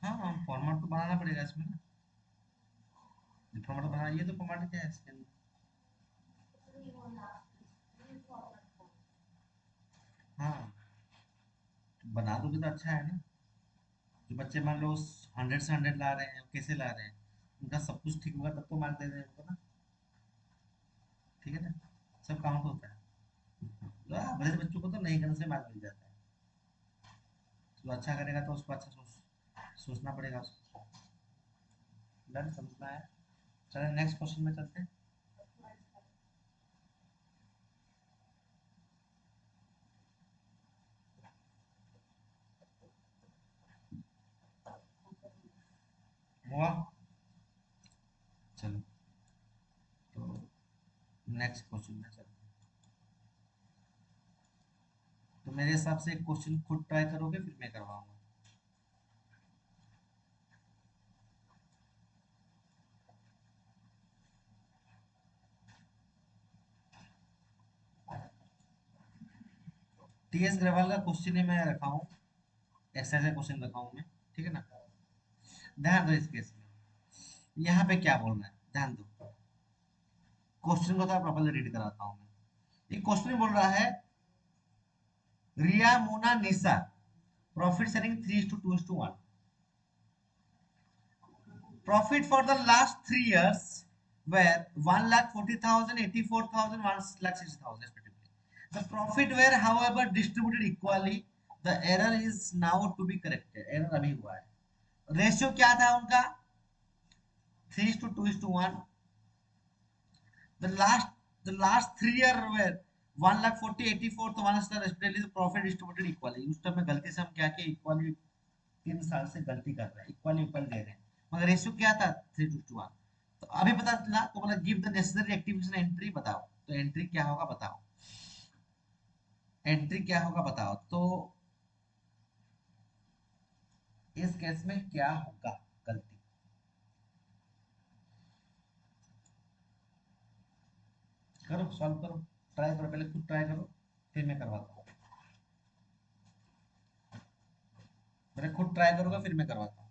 हाँ हाँ फॉर्मेट तो बनाना पड़ेगा इसमें ना। फॉर्मेट बना, ये तो फॉर्मेट क्या है इसके अंदर? हाँ, बना दोगे तो अच्छा है ना। जो बच्चे मान लो 100 से 100 ला रहे हैं, कैसे ला रहे हैं, उनका सब कुछ ठीक होगा तब तो मार्क दे दें उनको ना। ठीक है ना, सब काउंट होता है। तो एवरेज बच्चों को तो नहीं करने से मार्क मिल जाता है। तो अच्छा करेगा तो उसको अच्छा सोचना पड़ेगा उसको। डन, समझना है। चलिए नेक्स्ट क्वेश्चन में चलते हैं। हुआ। चलो, तो नेक्स्ट क्वेश्चन में चलते हैं। तो मेरे हिसाब से एक क्वेश्चन खुद ट्राई करोगे फिर मैं करवाऊंगा। टीएस ग्रेवाल का क्वेश्चन ही मैं रखा हूँ, एक्सरसाइज का क्वेश्चन रखा हूँ मैं। ठीक है ना, ध्यान दो इस केस में। यहाँ पे क्या बोल रहा है, ध्यान दो। क्वेश्चन को तो प्रॉपरली रीड कराता हूँ मैं। एक क्वेश्चन बोल रहा है, रिया मोना निशा profit sharing 3:2:1। Profit for the last 3 years were 1,40,000, 84,000, 1,60,000 respectively. The profit were, however, distributed equally. The error is now to be corrected. Error अभी हुआ है। रेशियो क्या था उनका? 3:2:1। The last 3 year were 1,40,000, 84,000 तो 1,60,000 respectively. The profit distributed equally. उस टाइम में गलती से हम क्या किए, इक्वाली 3 साल से गलती कर रहे हैं, इक्वल इक्वल दे रहे हैं, मगर रेशियो क्या था 3:1। तो अभी पता चला, तो बोला give the necessary activities entry बताओ। तो एंट्री क्या होगा बताओ, एंट्री क्या होगा बताओ। तो इस केस में क्या होगा गलती, करो सॉल्व करो, ट्राई करो, पहले खुद ट्राई करो फिर मैं करवाता हूँ। पहले खुद ट्राई करोगे फिर मैं करवाता हूँ।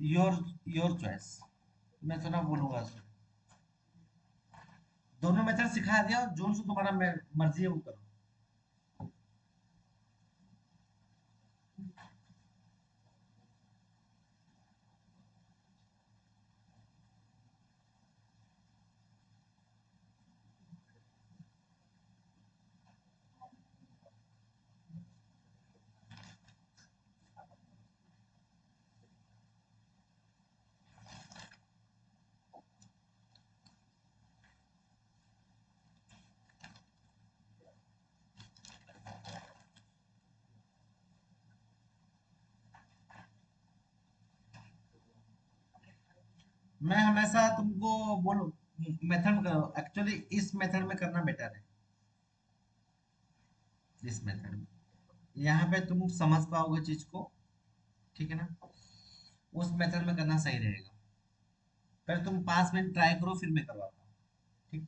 योर योर चॉइस, मैं तो ना बोलूंगा उसमें। दोनों मेथड सिखा दिया, जो से तुम्हारा मर्जी है वो करो। मैं हमेशा तुमको बोलो मेथड में करो, एक्चुअली इस मेथड में करना बेटर है। इस मेथड में यहाँ पे तुम समझ पाओगे चीज को। ठीक है ना, उस मेथड में करना सही रहेगा। पहले तुम 5 मिनट ट्राई करो फिर मैं करवाता हूँ। ठीक,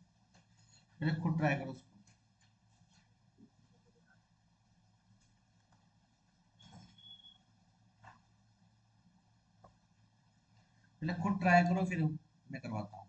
पहले खुद ट्राई करो उसको। पहले खुद ट्राई करो फिर मैं करवाता हूँ।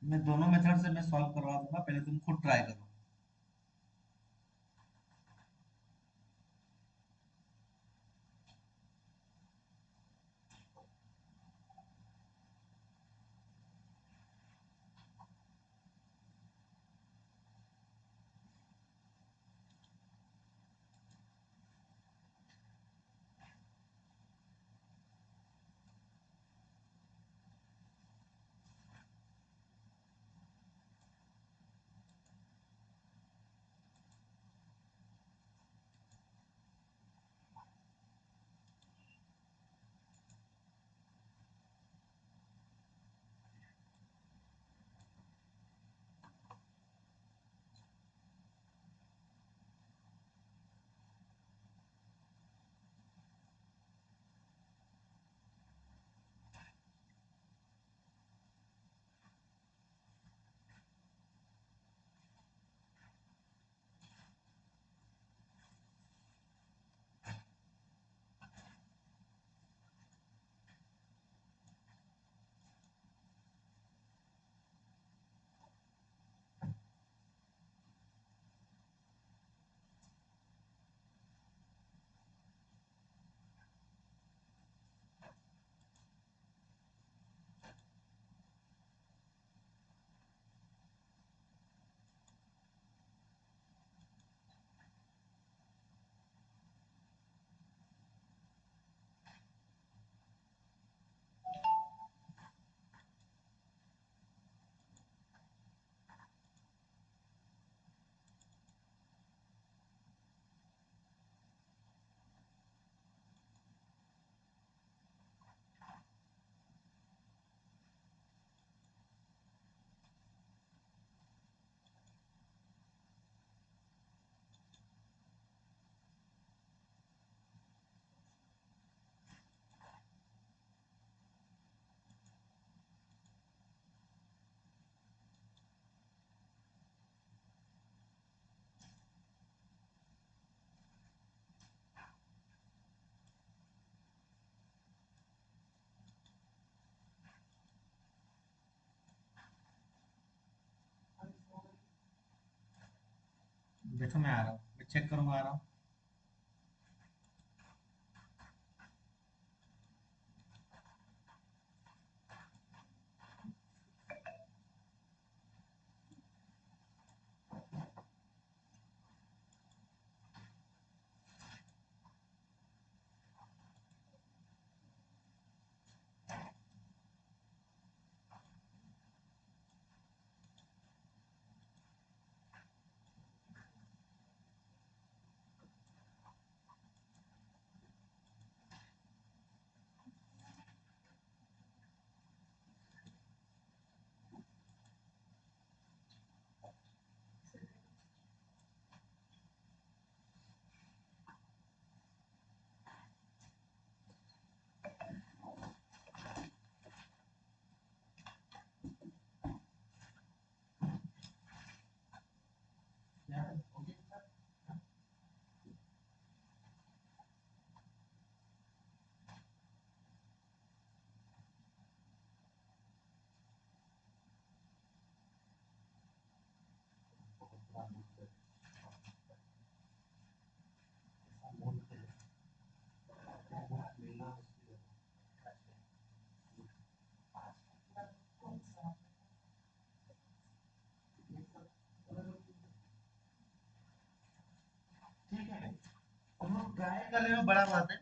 मैं दोनों मेथड से मैं सॉल्व करवा दूंगा, पहले तुम खुद ट्राई करो। देखो मैं आ रहा हूँ, मैं चेक करूंगा, आ रहा हूँ। ठीक है, तुम लोग ट्राई कर रहे हो, बड़ा बात है।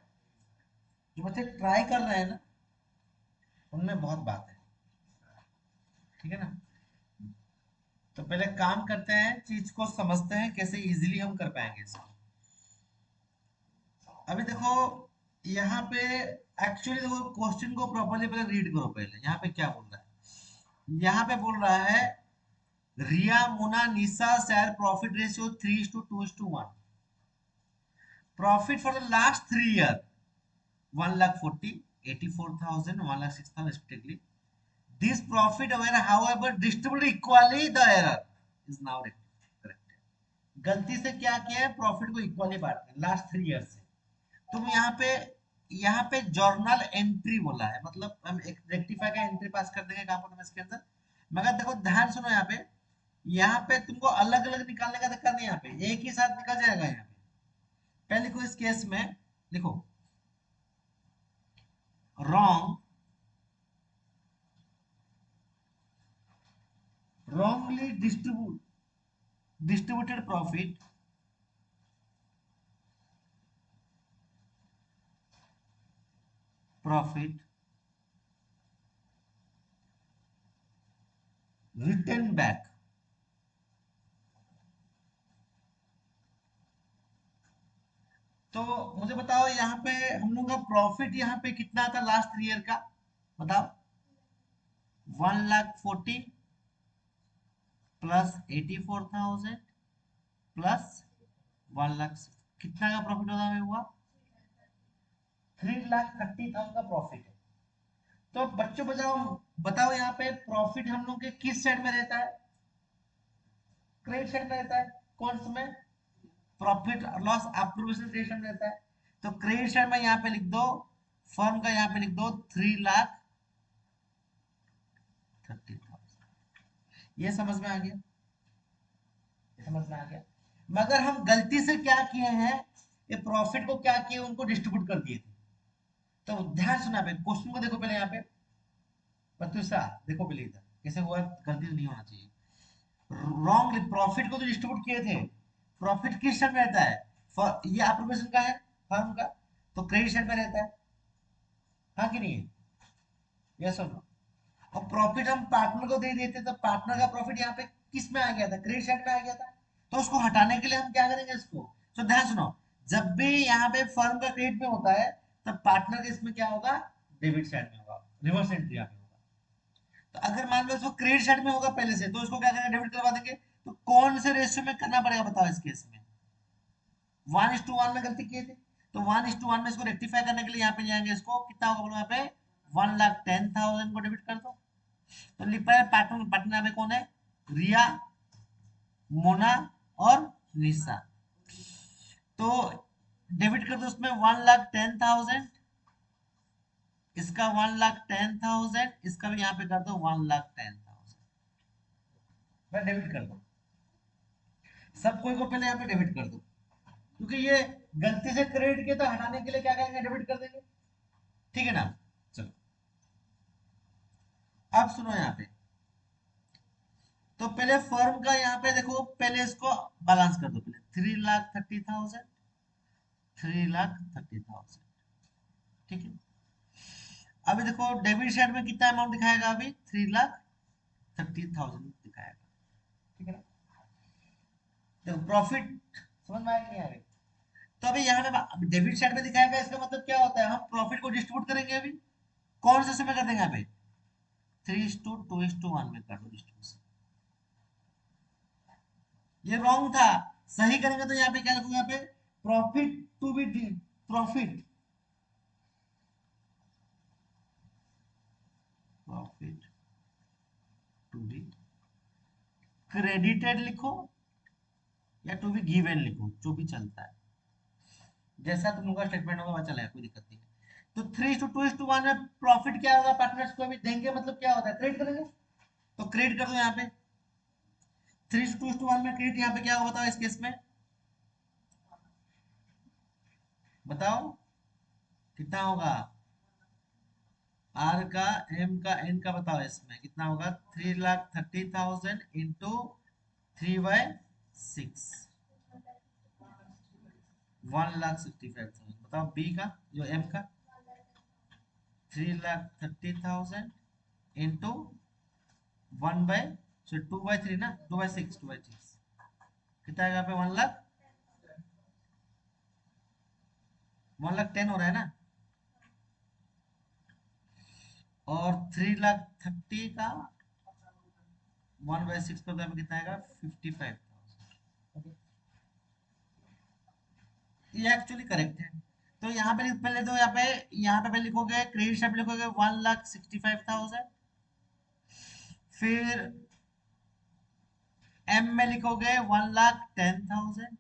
जो बच्चे ट्राई कर रहे हैं ना, उनमें बहुत बात है। ठीक है ना। तो पहले काम करते हैं, चीज को समझते हैं कैसे इजीली हम कर पाएंगे इसको। अभी देखो यहाँ पे, एक्चुअली देखो क्वेश्चन को प्रॉपर्ली पहले रीड करो। पहले यहाँ पे क्या बोल रहा है, यहाँ पे बोल रहा है Riya Mona Nisha share profit ratio 3:2:1। Profit for the last 3 year 1,40,000, 84,000, 1,06,000 respectively. This profit were however distributed equally, the error is now corrected. गलती से क्या किया है, प्रॉफिट को इक्वली बांटा है लास्ट 3 ईयर से। तुम यहाँ पे जर्नल एंट्री बोला है, मतलब हम एक रेक्टिफाई का एंट्री पास कर देंगे कहां पर, हम इसके अंदर मगर देखो ध्यान सुनो, यहाँ पे तुमको अलग अलग निकालने का दिक्कत नहीं, यहाँ पे एक ही साथ निकल जाएगा। यहाँ पे पहले लिखो, इस केस में लिखो wrong wrongly distributed profit written back। तो मुझे बताओ यहाँ पे हम लोग का प्रॉफिट यहाँ पे कितना था लास्ट ईयर का, बताओ। 1,40,000 प्लस 84,000 प्लस 1,00,000, कितना का प्रॉफिट होता है हुआ? 3,30,000 का प्रॉफिट है। तो बच्चों बताओ, बताओ यहाँ पे प्रॉफिट हम लोग के किस साइड में रहता है? क्रेडिट साइड में रहता है। कौन में? प्रॉफिट लॉस एप्रोप्रिएशन क्रेडिट में रहता है। तो क्रेडिट साइड में यहाँ पे लिख दो, फर्म का यहाँ पे लिख दो 3,30,000। ये समझ में आ गया? समझ में आ गया। मगर हम गलती से क्या किए हैं, ये प्रॉफिट को क्या किए, उनको डिस्ट्रीब्यूट कर दिए थे। तो ध्यान सुना, क्वेश्चन को देखो पहले यहाँ पे प्रत्युषा, देखो पहले इधर कैसे हुआ, गलती नहीं होना चाहिए। रॉन्ग प्रॉफिट को तो डिस्ट्रीब्यूट किए थे। प्रॉफिट किस साइड में रहता है? ये एप्रोप्रिएशन का है, फर्म का, तो क्रेडिट साइड में रहता है, हाँ कि नहीं है? यस और नो? और प्रॉफिट हम पार्टनर को दे देते तो पार्टनर का प्रॉफिट यहाँ पे किस में आ गया था? क्रेडिट साइड में आ गया था। तो उसको हटाने के लिए हम क्या करेंगे इसको? तो ध्यान सुनो, जब भी यहाँ पे फर्म का क्रेडिट में होता है तब पार्टनर के इसमें क्या होगा? डेबिट साइड में होगा, रिवर्स एंट्री यहाँ पे होगा। तो अगर मान लो इसको क्रेडिट साइड में होगा पहले से, तो इसको क्या करेंगे? डेबिट करवा देंगे। तो कौन से रेशियो में करना पड़ेगा बताओ इस केस में? 1:1 में गलती किए थे, तो 1:1 में इसको रेक्टिफाई करने के लिए यहाँ पे जाएंगे, इसको कितना होगा बोलो यहाँ पे? 1,10,000 को डेबिट कर दो। तो लिख पाए पार्टनर, पार्टनर यहाँ पे कौन है? रिया, मोना और निशा। तो डेबिट कर दो उसमें 1,10,000, इसका 1,10,000, इसका भी यहाँ पे कर दो 1,10,000। मैं डेबिट कर दो, सब कोई को पहले यहाँ पे डेबिट कर दो, क्योंकि ये गलती से क्रेडिट किया तो हटाने के लिए क्या करेंगे? डेबिट कर देंगे। ठीक है ना? चलो अब सुनो यहाँ पे, तो पहले फर्म का यहाँ पे देखो, पहले इसको बैलेंस कर दो पहले। 3,30,000, 3,30,000, ठीक है। अभी देखो डेबिट साइड में कितना अमाउंट दिखाएगा? अभी 3,30,000 दिखाएगा, ठीक है ना? देखो प्रॉफिट समझ में आएगा नहीं आएगा? तो अभी यहाँ पे डेबिट साइड में दिखाएगा, इसका मतलब क्या होता है? हम प्रॉफिट को डिस्ट्रीब्यूट करेंगे। अभी कौन से समय कर देंगे? यहाँ पे 3:2:1 में कर दो डिस्ट्रीब्यूशन। ये रॉन्ग था, सही करेंगे तो यहाँ पे क्या लिखूंगा? यहाँ पे profit to be, profit profit to be credited लिखो या टू बी गिवन लिखो, जो भी चलता है, जैसा तुम लोग का स्टेटमेंट होगा वैसा चलेगा, कोई दिक्कत नहीं है। तो 3:2:1 में प्रॉफिट क्या होगा? पार्टनर्स को अभी देंगे, मतलब क्या होता है? क्रेडिट करेंगे। तो क्रेडिट कर दो यहाँ पे 3:2:1 में। क्रेडिट यहाँ पे क्या होगा बताओ इस केस में? बताओ कितना होगा? आर का, एम का, एन का बताओ, इसमें कितना होगा? 3,30,000 इंटू 3/6, 1,65,000। बताओ बी का, जो एम का 3,30,000 इंटू 2/3 ना, 2/6, 2/6 कितना है यहाँ पे? 1,10,000 हो रहा है ना। और 3,30,000 का 1/6 पर तो कितना आएगा? 55,000। ये एक्चुअली करेक्ट है। तो यहाँ पे पहले तो यहाँ पे पहले लिखोगे क्रेडिट साइड लिखोगे 1,65,000, फिर एम में लिखोगे 1,10,000,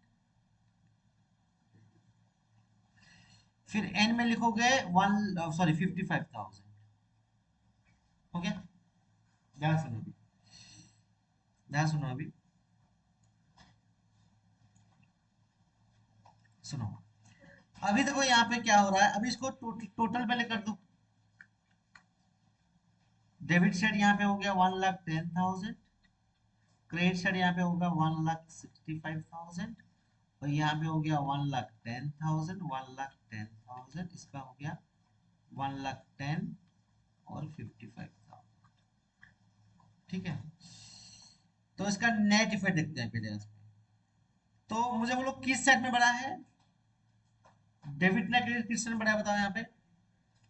फिर एन में लिखोगे 55,000। हो गया? ध्यान सुनो, ध्यान सुनो अभी, सुनो। अभी देखो यहाँ पे क्या हो रहा है, अभी इसको टोटल पहले कर दो। डेबिट साइड यहाँ पे हो गया 1,10,000, क्रेडिट साइड यहाँ पे होगा 1,65,000, और यहाँ पे हो गया 1,10,000, 1,10,000, इसका हो गया 1,10,000 और 55,000। ठीक है, तो इसका नेट इफेक्ट देखते हैं पहले इसमें। तो मुझे बोलो किस साइड में बड़ा है, डेबिट ना क्रेडिट किस साइड में बड़ा है बताओ यहाँ पे,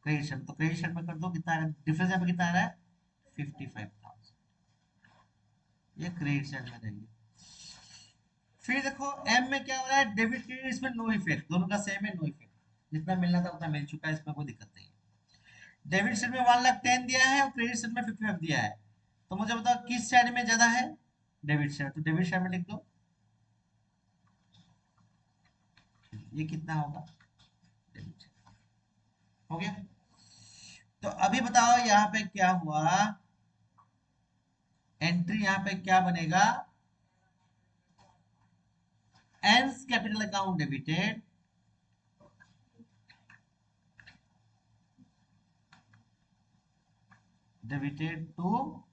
क्रेडिट साइड। तो क्रेडिट साइड में कर दो, कितना डिफरेंस यहाँ पे कितना आ रहा है, 55,000, ये क्रेडिट साइड में रहेगी। फिर देखो एम में क्या हो रहा है, डेबिट क्रेडिट, इसमें नो इफेक्ट, दोनों का सेम है, नो इफेक्ट, जितना मिलना था उतना मिल चुका है, इसमें कोई दिक्कत नहीं है। डेबिट साइड में 1,10,000 दिया है और क्रेडिट साइड में 55 दिया है, तो मुझे बताओ किस साइड में ज्यादा है, डेबिट साइड। तो डेबिट साइड में लिख दो, ये कितना होगा, डेबिट साइड। हो गया। तो अभी बताओ यहाँ पे क्या हुआ, एंट्री यहाँ पे क्या बनेगा, A's capital account debited, debited to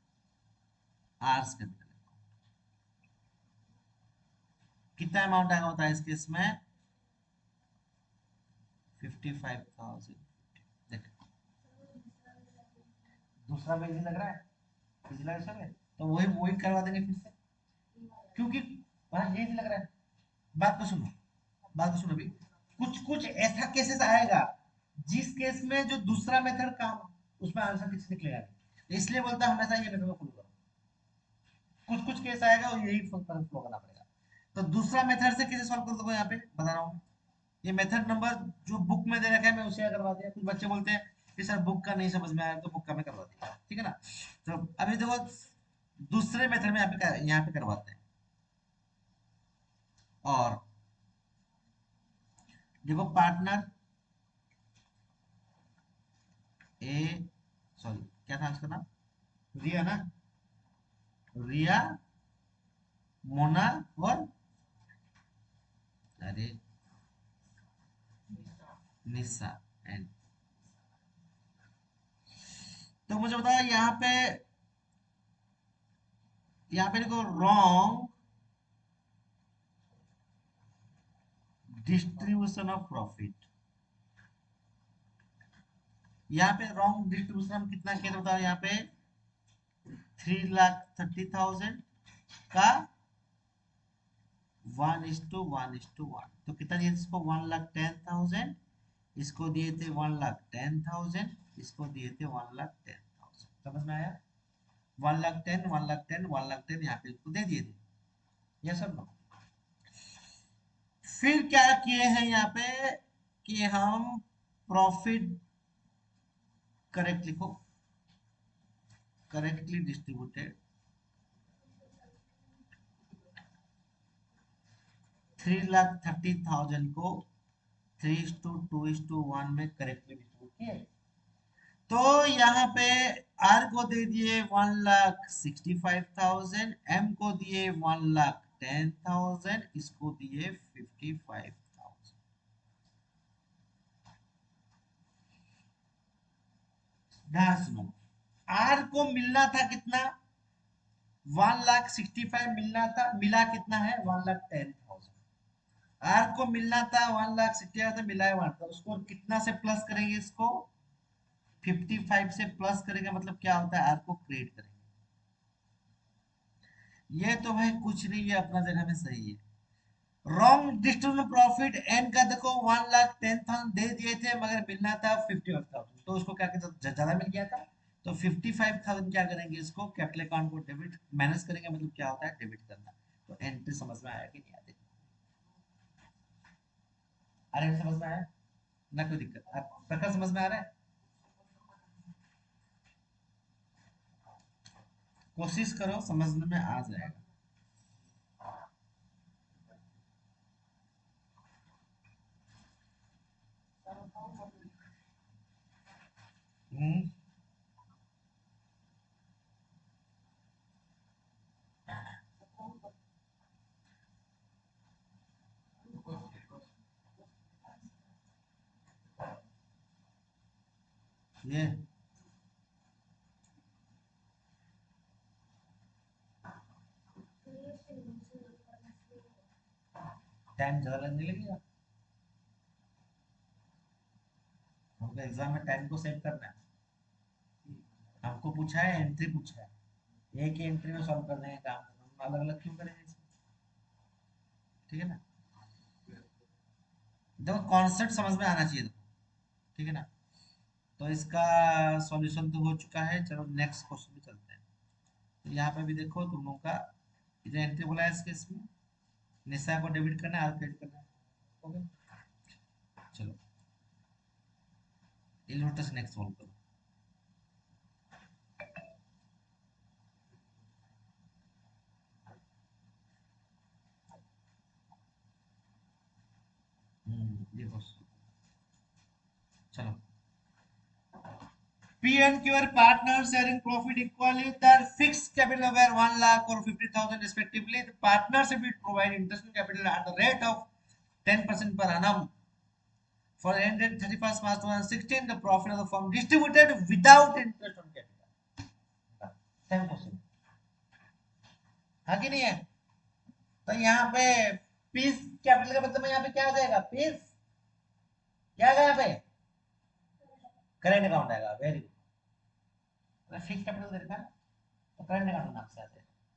R's capital. कितना अमाउंट आएगा होता है इस केस में, 55,000। देखो दूसरा में इजी लग रहा है, इजी लग रहा है सब है? तो वही वही करवा देंगे फिर से, क्योंकि हाँ ये इजी लग रहा है। बात को सुनो, बात को सुनो अभी, कुछ कुछ ऐसा केसेस आएगा जिस केस में जो दूसरा मेथड काम, उसमें आंसर किसी निकलेगा नहीं, इसलिए बोलता हूं हमेशा ये मेथड को फॉलो करो। कुछ कुछ केस आएगा और यही फॉलो करना पड़ेगा। तो दूसरा मेथड से कैसे सॉल्व कर दोगे, यहाँ पे बता रहा हूँ। ये मेथड नंबर जो बुक में दे रखा है मैं उसे करवा दिया, कुछ बच्चे बोलते हैं कि सर बुक का नहीं समझ में आया, तो बुक का मैं करवा दिया, ठीक है ना। तो अभी देखो दूसरे मेथड में यहाँ पे करवाते हैं। और देखो पार्टनर ए, सॉरी क्या था उसका नाम, रिया ना, रिया, मोना और, अरे निशा एंड। तो मुझे बताओ यहाँ पे देखो रॉन्ग डिस्ट्रीब्यूशन ऑफ प्रॉफिट, यहाँ पे रॉन्ग डिस्ट्रीब्यूशन हम कितना किया था बताओ, यहाँ पे 3,30,000 का 1:1:1, तो कितना दिए थे इसको, 1,10,000, इसको दिए थे 1,10,000, इसको दिए थे 1,10,000। समझ में आया, 1,10,000 1,10,000 1,10,000 यहाँ पे इसको दे दिए थे, ये सब नो। फिर क्या किए हैं यहाँ पे कि हम प्रॉफिट करेक्ट लिखो, करेक्टली डिस्ट्रीब्यूटेड 3,30,000 को 3:2:1 में करेक्टली डिस्ट्रीब्यूट किए। तो यहाँ पे आर को दे दिए 1,65,000, एम को दिए 1,10,000, इसको दिए 55,000। ध्यान सुनो, आर को मिलना था कितना, 1,65,000 मिलना था, मिला कितना है 1,10,000। आर को मिलना था 1,65,000 मिला है 1, तो उसको कितना से प्लस करेंगे, इसको 55 से प्लस करेंगे, मतलब क्या होता है, आर को क्रिएट करेंगे। ये तो भाई कुछ नहीं, ये अपना जगह में सही है। रॉन्ग डिस्ट्रीब्यूशन प्रॉफिट एन का देखो 1,10,000 दे दिए थे मगर मिलना था 55,000, तो उसको क्या कहते हैं, ज्यादा मिल गया था। तो 55,000 क्या करेंगे, इसको कैपिटल अकाउंट को डेबिट माइनस करेंगे, मतलब क्या होता है, डेबिट करना। तो एंट्री समझ में आया कि नहीं आया, अरे समझ में आया ना, कोई दिक्कत प्रकार समझ में आ रहा है, कोशिश करो समझने में आ जाएगा। ये 10 ज्यादा लगने लगेगा। हमको एग्जाम में 10 को सेव करना है। हमको पूछा है, एंट्री पूछा है, एक ही एंट्री में सॉल्व करने का काम करना, अलग अलग क्यों करेंगे इसमें? ठीक है ना। देखो कॉन्सेप्ट समझ में आना चाहिए देखो। ठीक है ना। तो इसका सॉल्यूशन तो हो चुका है, चलो नेक्स्ट क्वेश्चन में चलते हैं। तो यहाँ पे भी देखो तुम लोगों का जो एंट्री बोला है इस केस में, निशा को डेबिट करना है, क्रेडिट करना है। ओके, चलो इलवोटस नेक्स्ट सॉल्व करो। ये क्वेश्चन, चलो। P and Q are partners sharing profit equally. Their fixed capital were 1 lakh or 50,000 respectively. The partners will provide interest on capital at the rate of 10% per annum. For ended 31st March 2016, the profit of the firm distributed without interest on capital. Same question. हाँ कि नहीं है? तो यहाँ पे पीस कैपिटल का मतलब यहाँ पे क्या आ जाएगा? पीस क्या आएगा यहाँ पे? करेंट अकाउंट आएगा। Very good. फिक्स कैपिटल दे रखा है तो करंट अकाउंट नाम से आ जाएगा।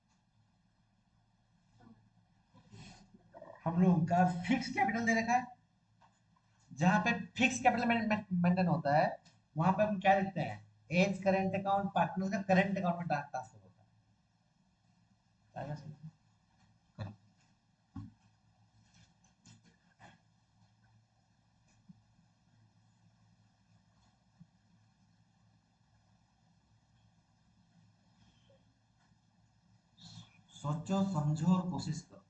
हम लोग का फिक्स कैपिटल दे रखा है, जहां पे फिक्स कैपिटल मेंटेन होता है वहां पे हम क्या लिखते हैं? एज करेंट अकाउंट, पार्टनर का करंट अकाउंट में ट्रांसफर होता है। करो। सोचो समझो और कोशिश करो।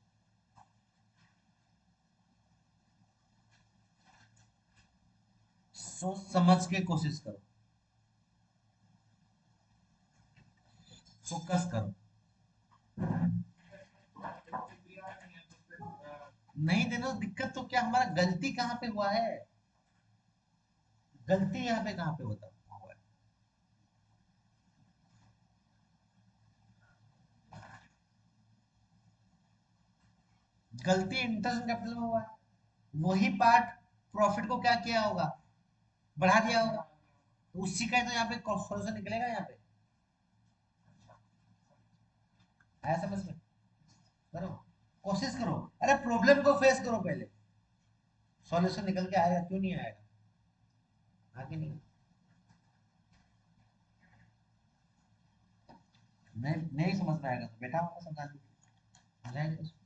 सोच समझ के कोशिश करो, फोकस करो। नहीं देना तो दिक्कत तो क्या, हमारा गलती कहाँ पे हुआ है? गलती यहाँ पे कहाँ पे होता हुआ है? गलती इंटरेस्ट कैपिटल में हुआ है। वही पार्ट प्रॉफिट को क्या किया होगा? बढ़ा दिया होगा। तो उसी का ही तो यहाँ पे सॉल्यूशन निकलेगा यहाँ पे। आया समझ में? करो, कोशिश करो। अरे प्रॉब्लम को फेस करो पहले, सॉल्यूशन निकल के आएगा, क्यों नहीं आएगा? आगे नहीं। नहीं समझ में आएगा तो बैठा होगा समझाने के लिए, समझाएंगे उसको।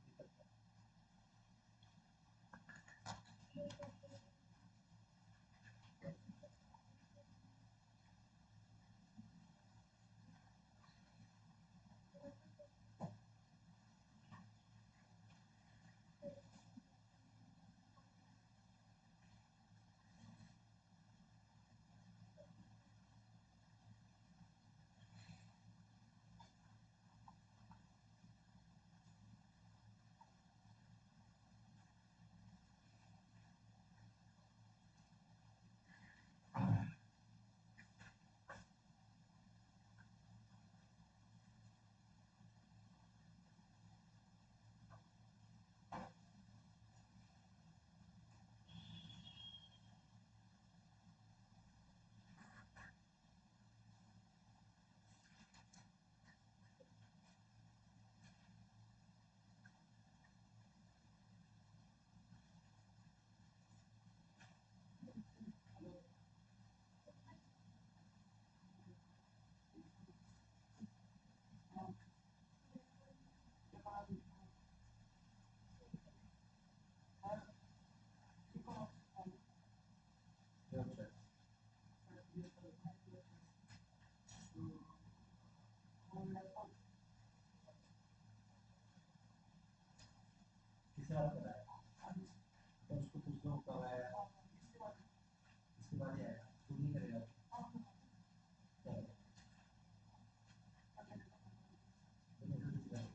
किससे बात कर रहा है? तो उसको पूछ लो कब आएगा, इसके बाद ही आएगा, तू नहीं करेगा। क्या करेगा? तो मैं फिर किसी का-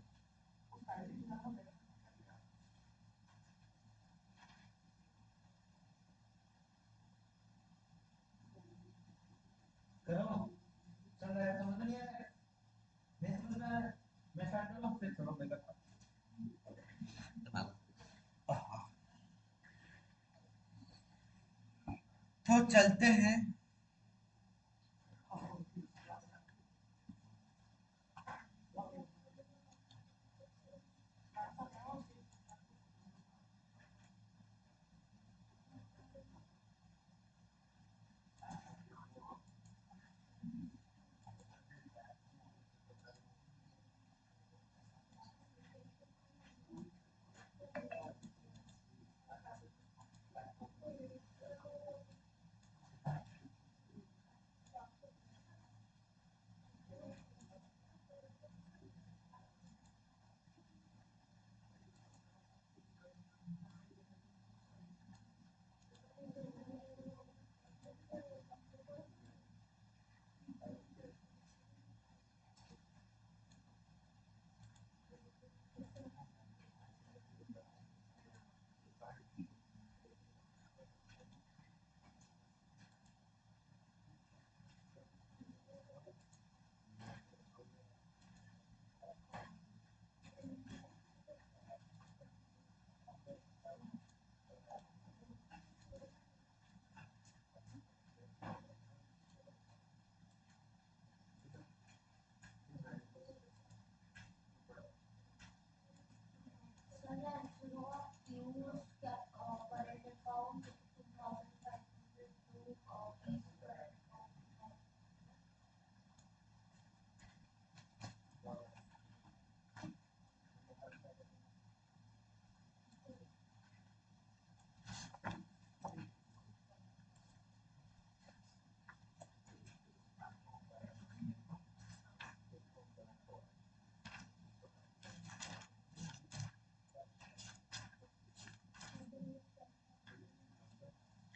तो चलते हैं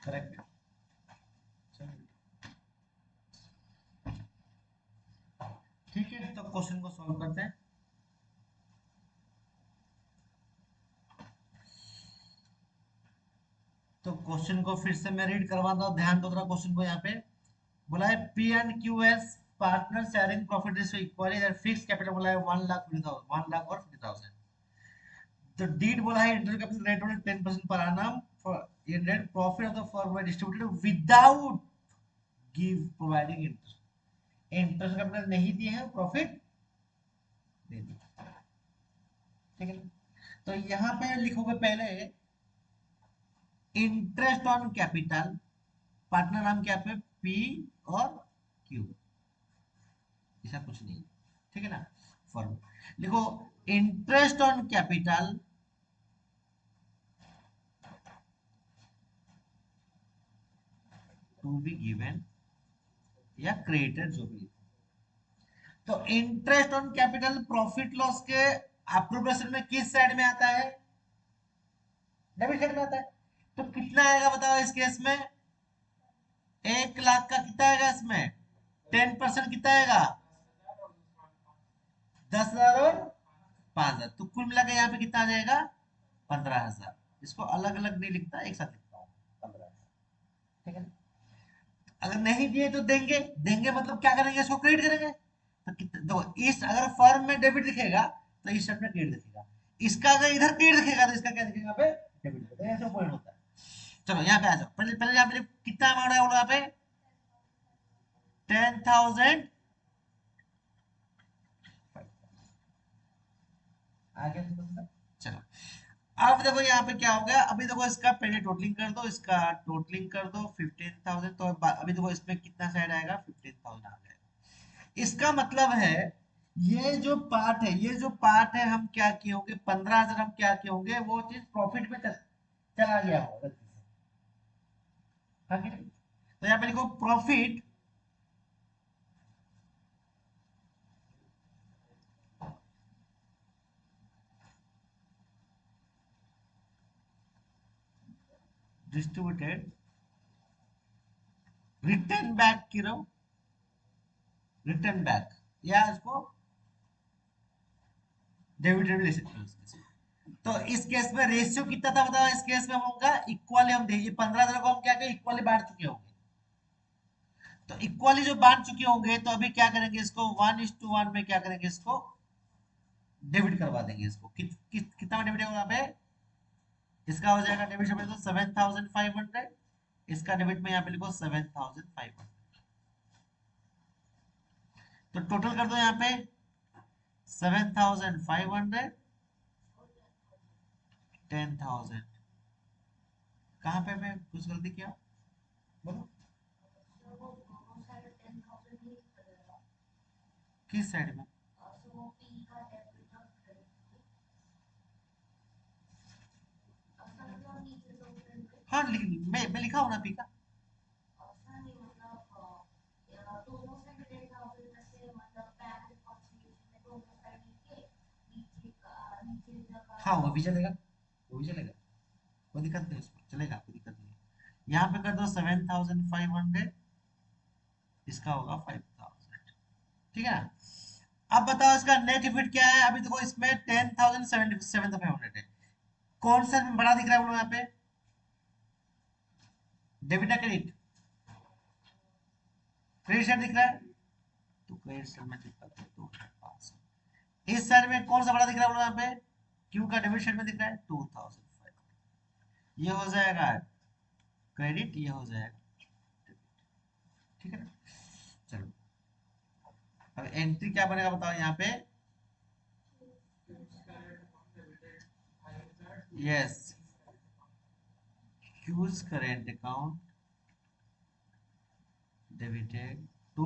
करेक्ट। ठीक है, तो क्वेश्चन को सॉल्व करते हैं। तो क्वेश्चन को फिर से मैं रीड करवाता हूँ, ध्यान दो जरा क्वेश्चन को। यहाँ पे बोला है P and Q S partner sharing profit ratio equally, that fixed capital बोला है 1,50,000 1,00,000 और 50,000। तो डीड बोला है इंटर कैपिटल रेट ऑफ 10% पर annum for in net profit of the firm were distributed without give providing interest। Interest capital नहीं दिए हैं, प्रॉफिट दे दिए। ठीक है, तो यहाँ पे लिखोगे पहले इंटरेस्ट ऑन कैपिटल, पार्टनर नाम क्या पे पी और क्यू, ऐसा कुछ नहीं। ठीक है ना, फर्म लिखो interest on capital to be given या क्रिएटेड, जो भी। तो interest on capital profit loss के अप्रोप्रिएशन में किस साइड में आता है? डेबिट साइड में आता है। तो कितना आएगा बताओ इस केस में? 1,00,000 का कितना आएगा इसमें? 10% कितना आएगा? 10,000 और 5,000, तो कुल मिला के यहाँ पे कितना आ जाएगा? 15,000। इसको अलग अलग नहीं लिखता, एक साथ लिखता हूँ, 15,000। ठीक है, अगर नहीं दिए तो देंगे, देंगे मतलब क्या करेंगे, इसको क्रेडिट करेंगे। तो देखो, इस अगर फर्म में डेबिट दिखेगा तो इस साइड में क्रेडिट दिखेगा, इसका अगर इधर क्रेडिट दिखेगा तो इसका क्या दिखेगा? यहाँ पे डेबिट दिखेगा। ऐसा पॉइंट होता है। चलो यहाँ पे आ जाओ, पहले पहले यहाँ पे कितना अमाउंट है बोलो, यहाँ पे 10,000। आगे चलो, अब देखो यहाँ पे क्या हो गया। अभी देखो इसका पहले टोटलिंग कर दो, इसका टोटलिंग कर दो 15,000। तो अभी देखो इसमें कितना साइड आएगा? 15,000 आ जाएगा। इसका मतलब है ये जो पार्ट है, ये जो पार्ट है, हम क्या किए होंगे, 15,000 हम क्या किए होंगे, वो चीज प्रॉफिट में चला गया होगा गलती से। हाँ कि नहीं? तो यहाँ पे लिखो प्रॉफिट डिस्ट्रीब्यूटेड रिटर्न बैक करो, रिटर्न बैक, या इसको डेबिटेड ले सकते हो इसके। तो इस केस में रेशियो कितना था बताओ? इस केस में होगा इक्वली, हम देखिए 15,000 को हम क्या करें, इक्वली बांट चुके होंगे। तो इक्वली जो बांट चुके होंगे, तो अभी क्या करेंगे, इसको 1:1 में क्या करेंगे, इसको डेबिट करवा देंगे। इसको कितना डेबिट होगा यहाँ पे? इसका हो जाएगा डेबिट 7,500, इसका डेबिट में यहाँ पे लिखो 7,500। तो टोटल कर दो यहाँ पे 7,500, 10,000। कहाँ पे मैं कुछ गलती किया, बोलो किस साइड में? हाँ मैं लिखा हूँ ना पी का। हाँ वो भी चलेगा, वो भी चलेगा, कोई दिक्कत नहीं, उसमें चलेगा, कोई दिक्कत नहीं। यहाँ पे कर दो 7,500, इसका होगा 5,000। ठीक है ना। अब बताओ इसका नेट इफेक्ट क्या है। अभी देखो इसमें 10,077 है, कौन सा बड़ा दिख रहा है बोलो यहाँ पे, डेबिट या क्रेडिट? क्रेडिट साइड दिख रहा है, तो क्रेडिट साइड में दिखा दो 2,500। इस साइड में कौन सा बड़ा दिख रहा है बोलो यहाँ पे, क्यू का डेबिट साइड में दिख रहा है 2,500। ये हो जाएगा क्रेडिट, ये हो जाएगा डेबिट। ठीक है ना। चलो अब एंट्री क्या बनेगा बताओ यहाँ पे। Yes, Q's current account debited to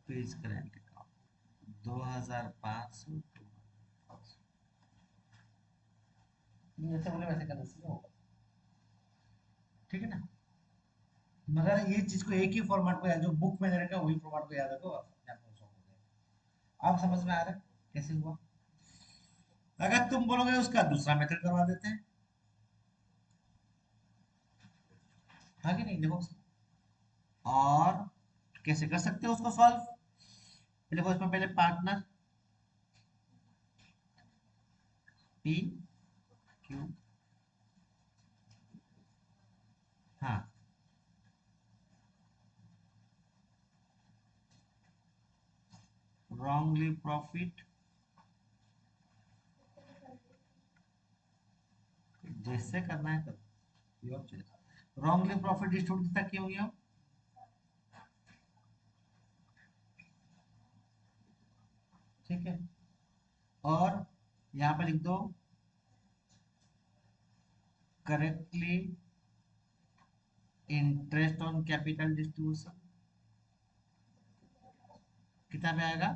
Q's current account 2,500। जैसे बोले वैसे करना सीखा होगा। ठीक है ना। मगर ये चीज को एक ही फॉर्मेट को याद, जो बुक में रहेगा वही फॉर्मेट को याद रखो, आपको solve हो जाएगा। आप समझ में आ रहा है कैसे हुआ। अगर तुम बोलोगे उसका दूसरा मेथड करवा देते हैं, हाँ कि नहीं, देखो और कैसे कर सकते हो उसको सॉल्व। देखो इसमें पहले पार्टनर पी क्यू, हाँ wrongly profit, जैसे करना है करो, रॉन्गली प्रॉफिट डिस्ट्रीब्यूट कितना किए होंगे हम, ठीक है। और यहाँ पर लिख दो correctly interest on capital distribution, कितना पे आएगा,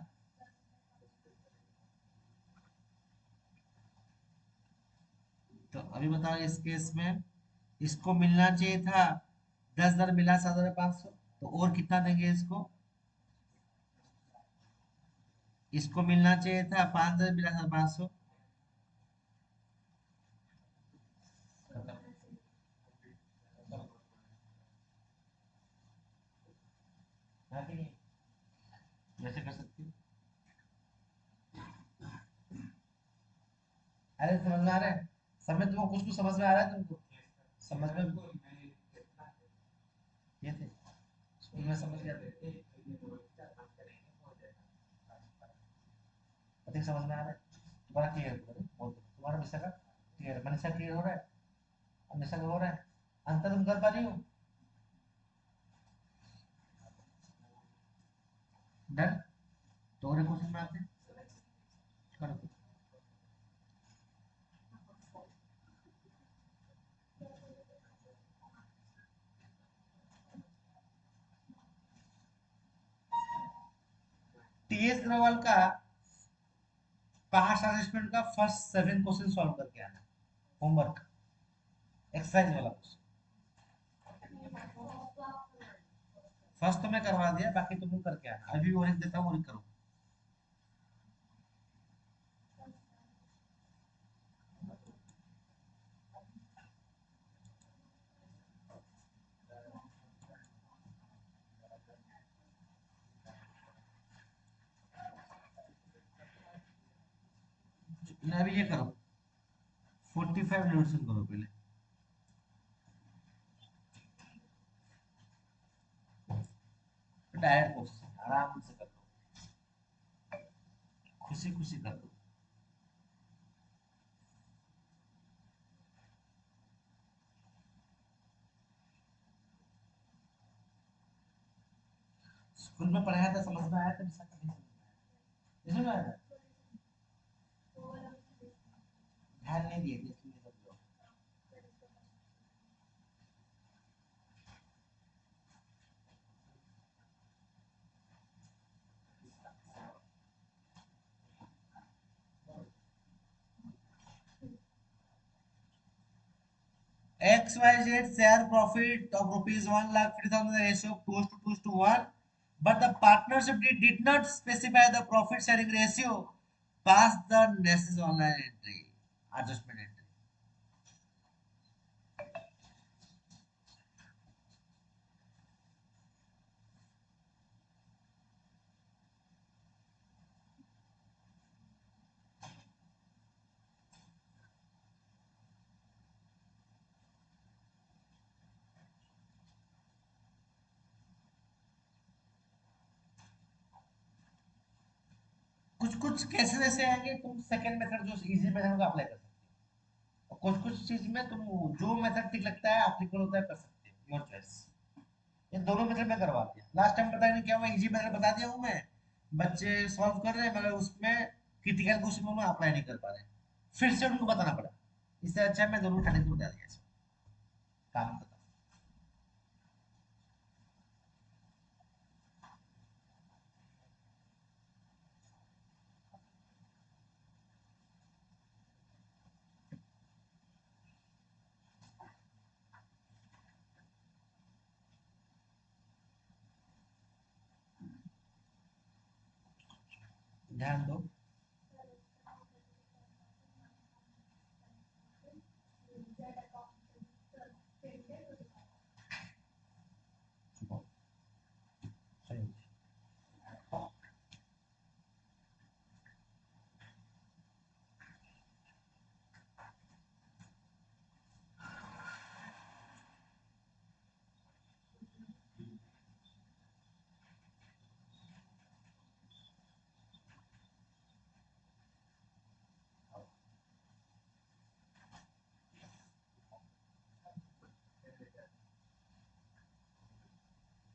तो अभी बताओ इस केस में इसको मिलना चाहिए था 10,000, मिला 7,500, तो और कितना देंगे इसको, इसको मिलना चाहिए था 5,000, मिला 7,500। वैसे कर सकती हो। अरे समझ में आ रहा है, समझ तुमको कुछ कुछ समझ में आ रहा है तुमको, समझ में ये थे स्कूल में समझ गया थे, अधिक समझ में आ रहा है। तुम्हारा क्लियर करो, बोल दो तुम्हारा मिशा का क्लियर, मनीषा क्लियर हो रहा है, अनिशा का हो रहा है, अंतर तुम कर पा रही हो, डन। तो और क्वेश्चन बनाते हैं, करो। टीएस अग्रवाल का पास्ट असेसमेंट का फर्स्ट 7 क्वेश्चन सॉल्व करके आना, होमवर्क एक्सरसाइज वाला क्वेश्चन। फर्स्ट तो मैं करवा दिया, बाकी तुम लोग करके आना, अभी वो लिख देता हूँ, वो लिख करो। अभी ये करो 45 रिडक्शन करो पहले, डायरेक्ट क्वेश्चन आराम से कर लो, खुशी खुशी कर लो। स्कूल में पढ़ाया था, समझ में आया था, नहीं समझ में आया था, ध्यान नहीं दिए थे इसलिए सब लोग। XYZ share profit of rupees 1,50,000 ratio of 2:1, but the partnership did not specify the profit sharing ratio. Pass the necessary online entry, adjustment entry. कुछ कुछ केसेस ऐसे आएंगे तुम सेकंड मेथड जो इजी मेथड का अप्लाई कर सकते हो, और कुछ कुछ चीज में तुम जो मेथड ठीक लगता है एप्लीकेबल होता है कर सकते हो, योर चॉइस। ये दोनों मेथड में करवा दिया लास्ट टाइम, पता नहीं क्या हुआ, इजी मेथड बता दिया हूँ मैं, बच्चे सॉल्व कर रहे हैं मगर उसमें क्रिटिकल क्वेश्चन में अप्लाई नहीं कर पा रहे, फिर से उनको बताना पड़ा। इससे अच्छा मैं दोनों उठाने को बता दिया इसमें, काम खत्म। ध्यान दो। सही।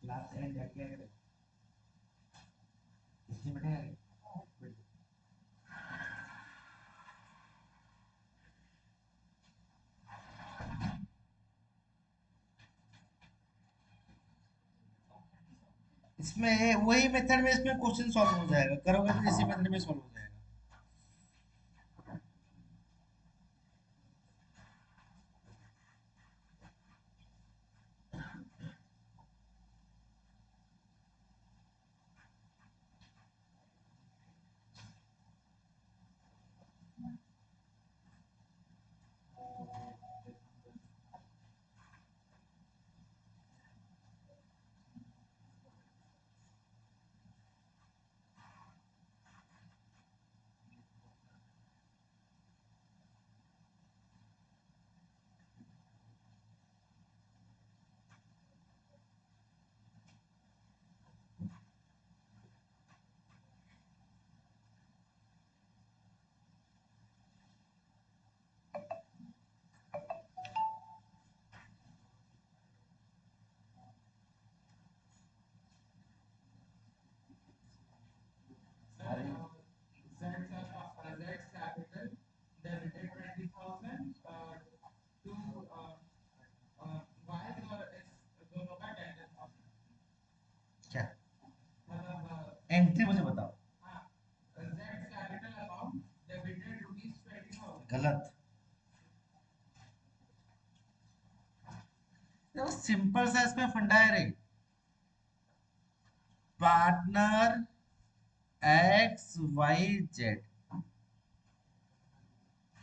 क्लास एंड जाके इसी में इसमें वही मेथड में इसमें क्वेश्चन सॉल्व हो जाएगा, करोगे तो इसी मेथड में सॉल्व हो जाएगा। क्या एंट्री मुझे बताओ। गलत। देखो सिंपल सा इसमें फंडा है रे, पार्टनर एक्स वाई जेड,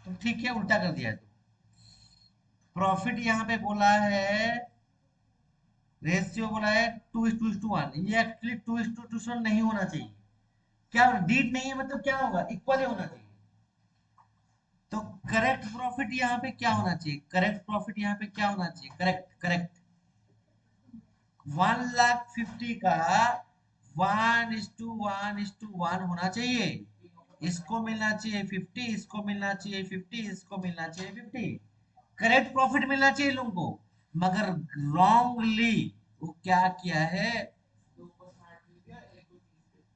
तो ठीक है उल्टा कर दिया है तो प्रॉफिट यहाँ पे बोला है, रेशियो बोला है 2:1, ये एक्चुअली 2:2 नहीं होना चाहिए। क्या डीड नहीं है मतलब क्या होगा, इक्वल ही होना चाहिए। तो करेक्ट प्रॉफिट यहाँ पे क्या होना चाहिए, करेक्ट प्रॉफिट यहाँ पे क्या होना चाहिए, करेक्ट करेक्ट 1,50,000 का 1:1:1 होना चाहिए। इसको मिलना चाहिए 50, इसको मिलना चाहिए 50, इसको मिलना चाहिए 50, करेक्ट प्रॉफिट मिलना चाहिए लोगों को। मगर रॉन्गली वो क्या किया है,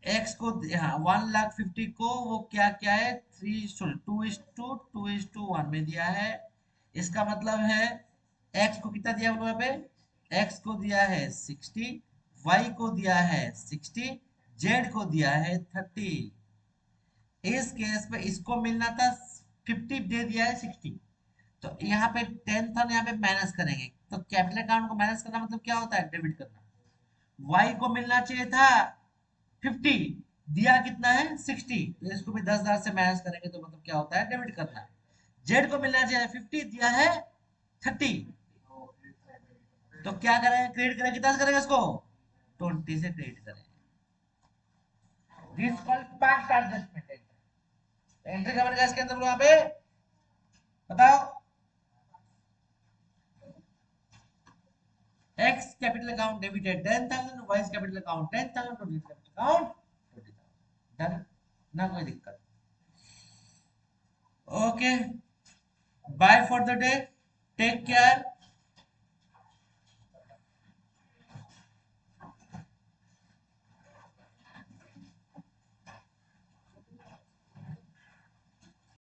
एक्स को, हाँ 1,50,000 को वो क्या क्या है, 2:1 में दिया है। इसका मतलब है एक्स को कितना दिया बोलो यहाँ पे, एक्स को दिया है 60, वाई को दिया है 60, जेड को दिया है 30। इस केस में इसको मिलना था 50, दे दिया है 60। तो यहाँ पे 10 था, यहाँ पे माइनस करेंगे। तो कैपिटल अकाउंट को माइनस करना मतलब क्या होता है, डेबिट करना। वाई को मिलना चाहिए था 50, दिया कितना है 60, तो इसको भी 10,000 से माइनस करेंगे तो मतलब क्या होता है, डेबिट करना। जेड को मिलना चाहिए 50, दिया है 30, तो क्या करेंगे, क्रेडिट करेंगे, कितना से करेंगे इसको, 20 से क्रेडिट करेंगे। This called past adjustment. Entry करेंगे इसके अंदर यहाँ पे, बताओ। X capital account debited 10,000, Y capital account 10,000, to capital account 20,000। Done, ना कोई दिक्कत। Okay, bye for the day, take care.